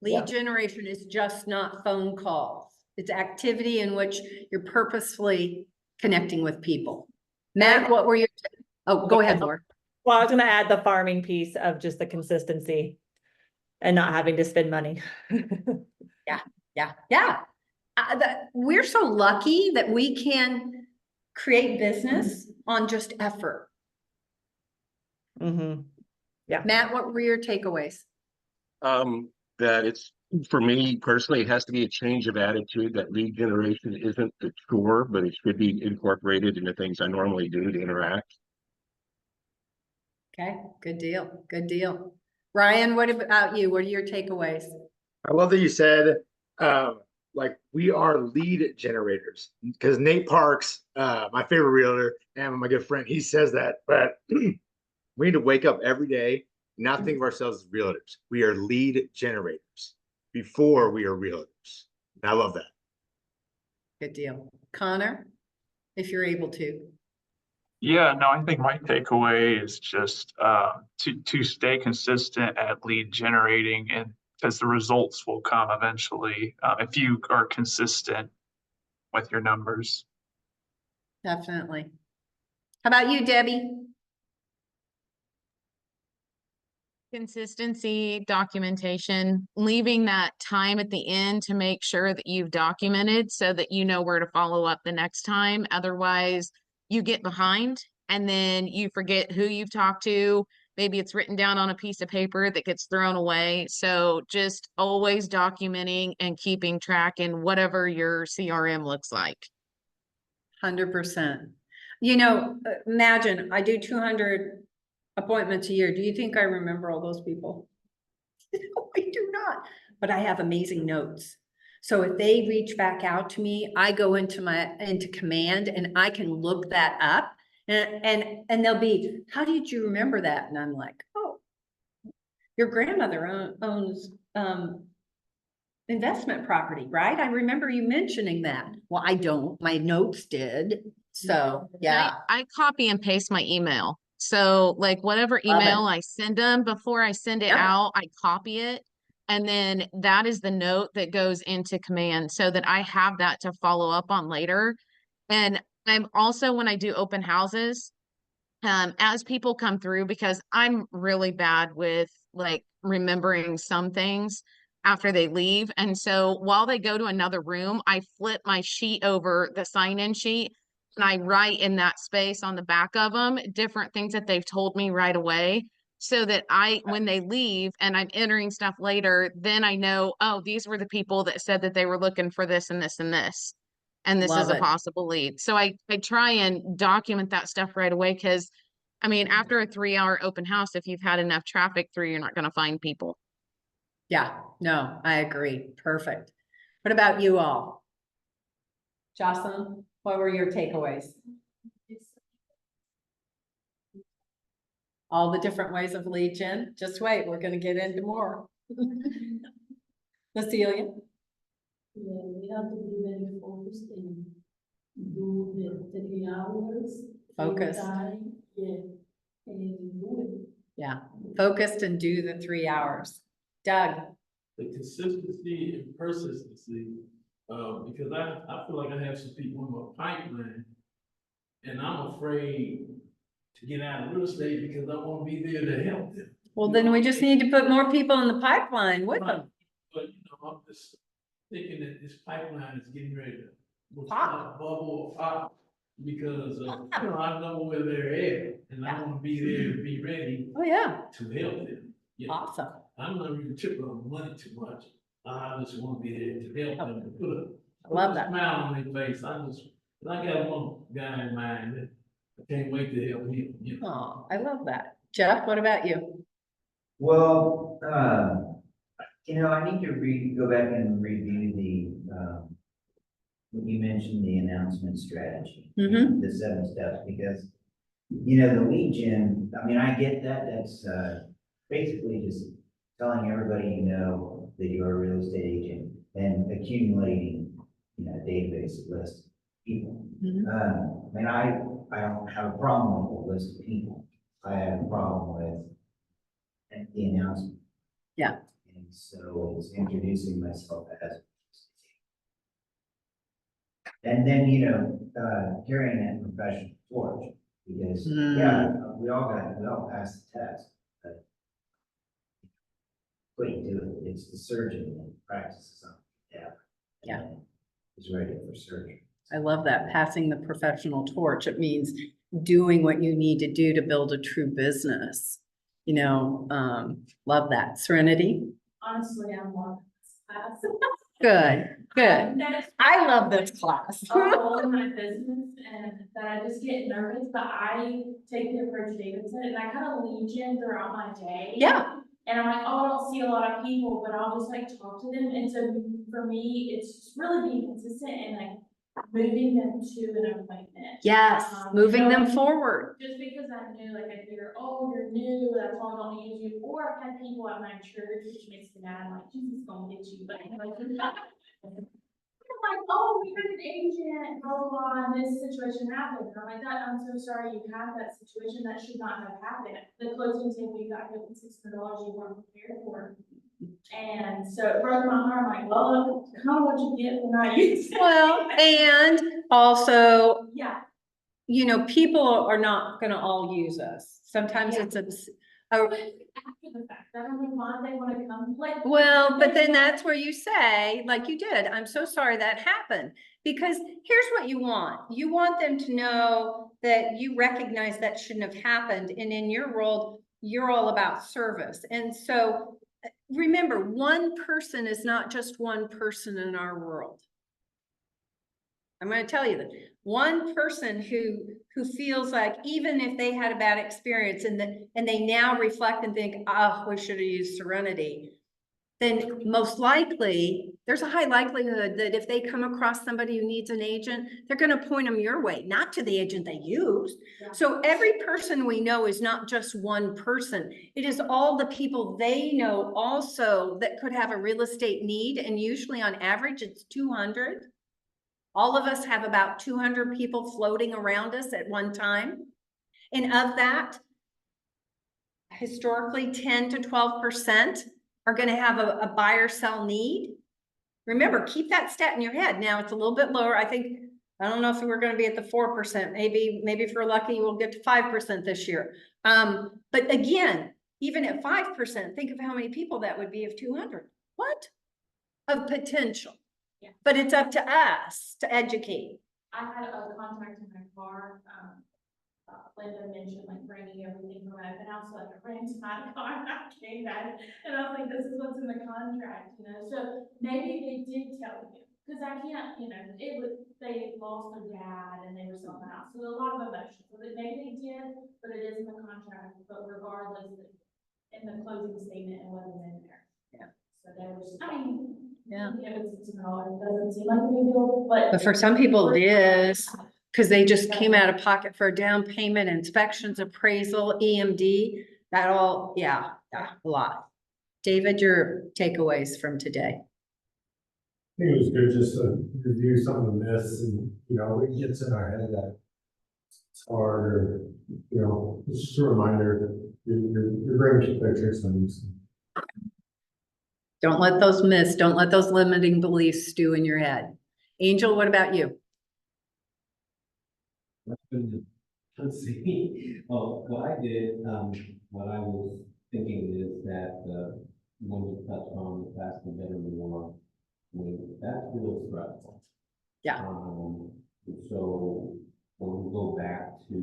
Yeah. lead generation is just not phone calls. It's activity in which you're purposefully connecting with people. Matt, what were your, oh, go ahead, Laura. Well, I was gonna add the farming piece of just the consistency and not having to spend money. Yeah. We're so lucky that we can create business on just effort. Mm-hmm. Yeah. Matt, what were your takeaways? That it's, for me personally, it has to be a change of attitude, that lead generation isn't a chore, but it should be incorporated into things I normally do to interact. Okay, good deal, good deal. Ryan, what about you? What are your takeaways? I love that you said, like, we are lead generators, because Nate Parks, my favorite realtor and my good friend, he says that, but we need to wake up every day, not think of ourselves as realtors. We are lead generators before we are realtors. And I love that. Good deal. Connor, if you're able to. Yeah, no, I think my takeaway is just to stay consistent at lead generating, and because the results will come eventually if you are consistent with your numbers. Definitely. How about you, Debbie? Consistency, documentation, leaving that time at the end to make sure that you've documented so that you know where to follow up the next time. Otherwise, you get behind and then you forget who you've talked to. Maybe it's written down on a piece of paper that gets thrown away. So just always documenting and keeping track in whatever your CRM looks like. 100%. You know, imagine I do 200 appointments a year. Do you think I remember all those people? No, I do not, but I have amazing notes. So if they reach back out to me, I go into command and I can look that up, and they'll be, how did you remember that? And I'm like, oh, your grandmother owns investment property, right? I remember you mentioning that. Well, I don't, my notes did. So yeah. I copy and paste my email. So like whatever Love it. email I send them, before I send it Yep. out, I copy it. And then that is the note that goes into command so that I have that to follow up on later. And I'm also, when I do open houses, as people come through, because I'm really bad with like remembering some things after they leave. And so while they go to another room, I flip my sheet over, the sign-in sheet, and I write in that space on the back of them different things that they've told me right away. So that when they leave and I'm entering stuff later, then I know, oh, these were the people that said that they were looking for this and this and this. And this Love is a it. possible lead. So I try and document that stuff right away, because I mean, after a 3-hour open house, if you've had enough traffic through, you're not going to find people. Yeah, no, I agree. Perfect. What about you all? Jocelyn, what were your takeaways? All the different ways of lead gen? Just wait, we're gonna get into more. Cecilia? Yeah, we have to be very focused and do the 3 hours. Focused. every time, yeah, and do it. Yeah, focused and do the 3 hours. Doug? The consistency and persistency, because I feel like I have some people in my pipeline, and I'm afraid to get out of real estate because I want to be there to help them. Well, then we just need to put more people in the pipeline with Right. them. But, I'm just thinking that this pipeline is getting ready to Pop. bubble or pop, because, I know where they're at, and I want to be there to be ready Oh, yeah, to help them. Yeah. awesome. I'm not really tripping on money too much. I just want to be there to help them, to put I love a that. smile on their face. I got one guy in mind that I can't wait to help him, you know. Oh, I love that. Jeff, what about you? Well, I need to go back and review what you mentioned, the announcement strategy. Mhm. The 7 steps, because, the lead gen, I mean, I get that, that's, basically just telling everybody that you're a real estate agent and accumulating, a database list of people. Mhm. I don't have a problem with the list of people. I have a problem with the announcement. Yeah. And so it's introducing myself as. And then, carrying that professional torch, because, we all passed the test, but what you do, it's the surgeon that practices on Yeah. Is ready for surgery. I love that, passing the professional torch. It means doing what you need to do to build a true business. Love that. Serenity? Honestly, I'm loving this class. Good, good. That is I love this class. a role in my business, and that I just get nervous, but I take the approach David said, and I kind of lead gen throughout my day. Yeah, And I'm like, oh, I don't see a lot of people, but I'll just talk to them. And so for me, it's just really being consistent and moving them to an appointment. yes, moving them So forward. just because I'm new, I hear, oh, you're new, that's why I don't use you. Or I've had people at my church, which makes me mad. I'm like, Jesus, gonna get you. But I'm like, oh, we had an agent, blah, blah, blah, and this situation happened. And I'm like, I'm so sorry you had that situation. That should not have happened. The closing table you got hit with $600 you weren't prepared for. And so it broke my heart. I'm like, well, that's kind of what you get for not using. Well, and also, Yeah. people are not gonna all use us. Sometimes Yeah. it's After the fact, I don't think why they want to come. well, but then that's where you say, like you did, I'm so sorry that happened. Because here's what you want. You want them to know that you recognize that shouldn't have happened. And in your world, you're all about service. And so remember, one person is not just one person in our world. I'm going to tell you that one person who feels like even if they had a bad experience and they now reflect and think, oh, we should have used Serenity, then most likely there's a high likelihood that if they come across somebody who needs an agent, they're going to point them your way, not to the agent they used. Yeah. So every person we know is not just one person. It is all the people they know also that could have a real estate need. And usually on average, it's 200. All of us have about 200 people floating around us at one time. And of that, historically 10 to 12% are gonna have a buy or sell need. Remember, keep that stat in your head. Now, it's a little bit lower. I don't know if we're gonna be at the 4%. Maybe if we're lucky, we'll get to 5% this year. But again, even at 5%, think of how many people that would be of 200. What? Of potential. Yeah. But it's up to us to educate. I had a contract in my car, Linda mentioned like bringing everything from my open house, so like I ran to my car, and I came back, and I was like, this is what's in the contract, you know, so maybe they did tell you, because I can't, you know, they lost their dad and they were selling the house, so a lot of emotions, so that maybe they did, but it is in the contract, but regardless, in the closing statement, it wasn't in there. Yeah. So they were just, I mean, Yeah. it was, you know, it doesn't seem like a big deal, but. But for some people it is, because they just came out of pocket for a down payment, inspections, appraisal, EMD, that all, yeah, a lot. David, your takeaways from today? I think it was good just to review some of the myths and, you know, it gets in our head that it's hard or, you know, it's just a reminder that your brain can play tricks on you. Don't let those myths, don't let those limiting beliefs stew in your head. Angel, what about you? Let's see, well, what I did, what I was thinking is that, when we touch on the faster, better, more, that's real stressful. Yeah. So when we go back to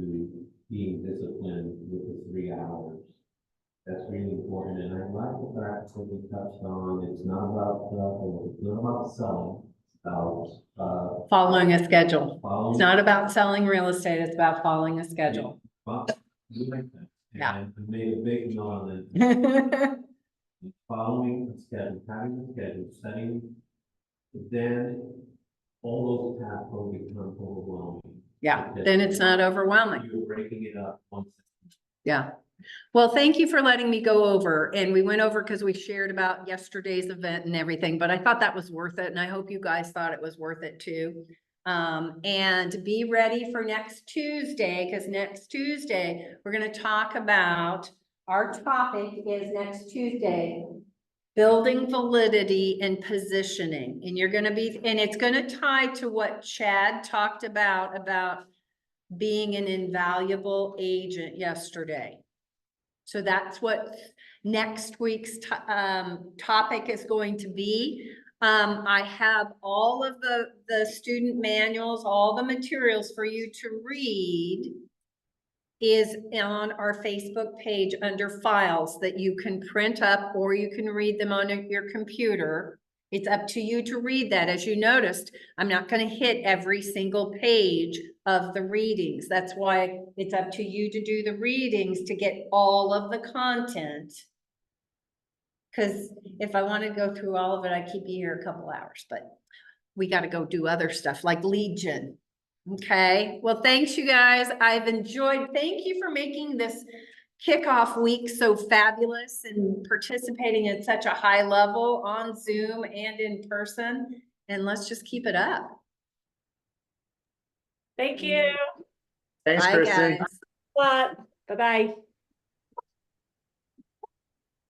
being disciplined with the 3 hours, that's really important, and I like the fact that we touched on, it's not about selling, it's about, Following a schedule. following. It's not about selling real estate, it's about following a schedule. You like that. Yeah. And I made a big note on that. Following a schedule, having a schedule, setting, then all those tasks will become overwhelming. Yeah, then it's not overwhelming. You're breaking it up once. Yeah. Well, thank you for letting me go over, and we went over because we shared about yesterday's event and everything, but I thought that was worth it, and I hope you guys thought it was worth it too. And be ready for next Tuesday, because next Tuesday, we're gonna talk about, our topic is next Tuesday, building validity and positioning. And you're gonna be, and it's gonna tie to what Chad talked about being an invaluable agent yesterday. So that's what next week's topic is going to be. I have all of the student manuals, all the materials for you to read is on our Facebook page under files that you can print up or you can read them on your computer. It's up to you to read that. As you noticed, I'm not going to hit every single page of the readings. That's why it's up to you to do the readings to get all of the content. Because if I want to go through all of it, I keep you here a couple hours, but we got to go do other stuff like lead gen. Okay, well, thanks you guys. I've enjoyed, thank you for making this kickoff week so fabulous and participating at such a high level on Zoom and in person. And let's just keep it up. Thank you. Thanks, Bye, Kristen. guys. Bye-bye.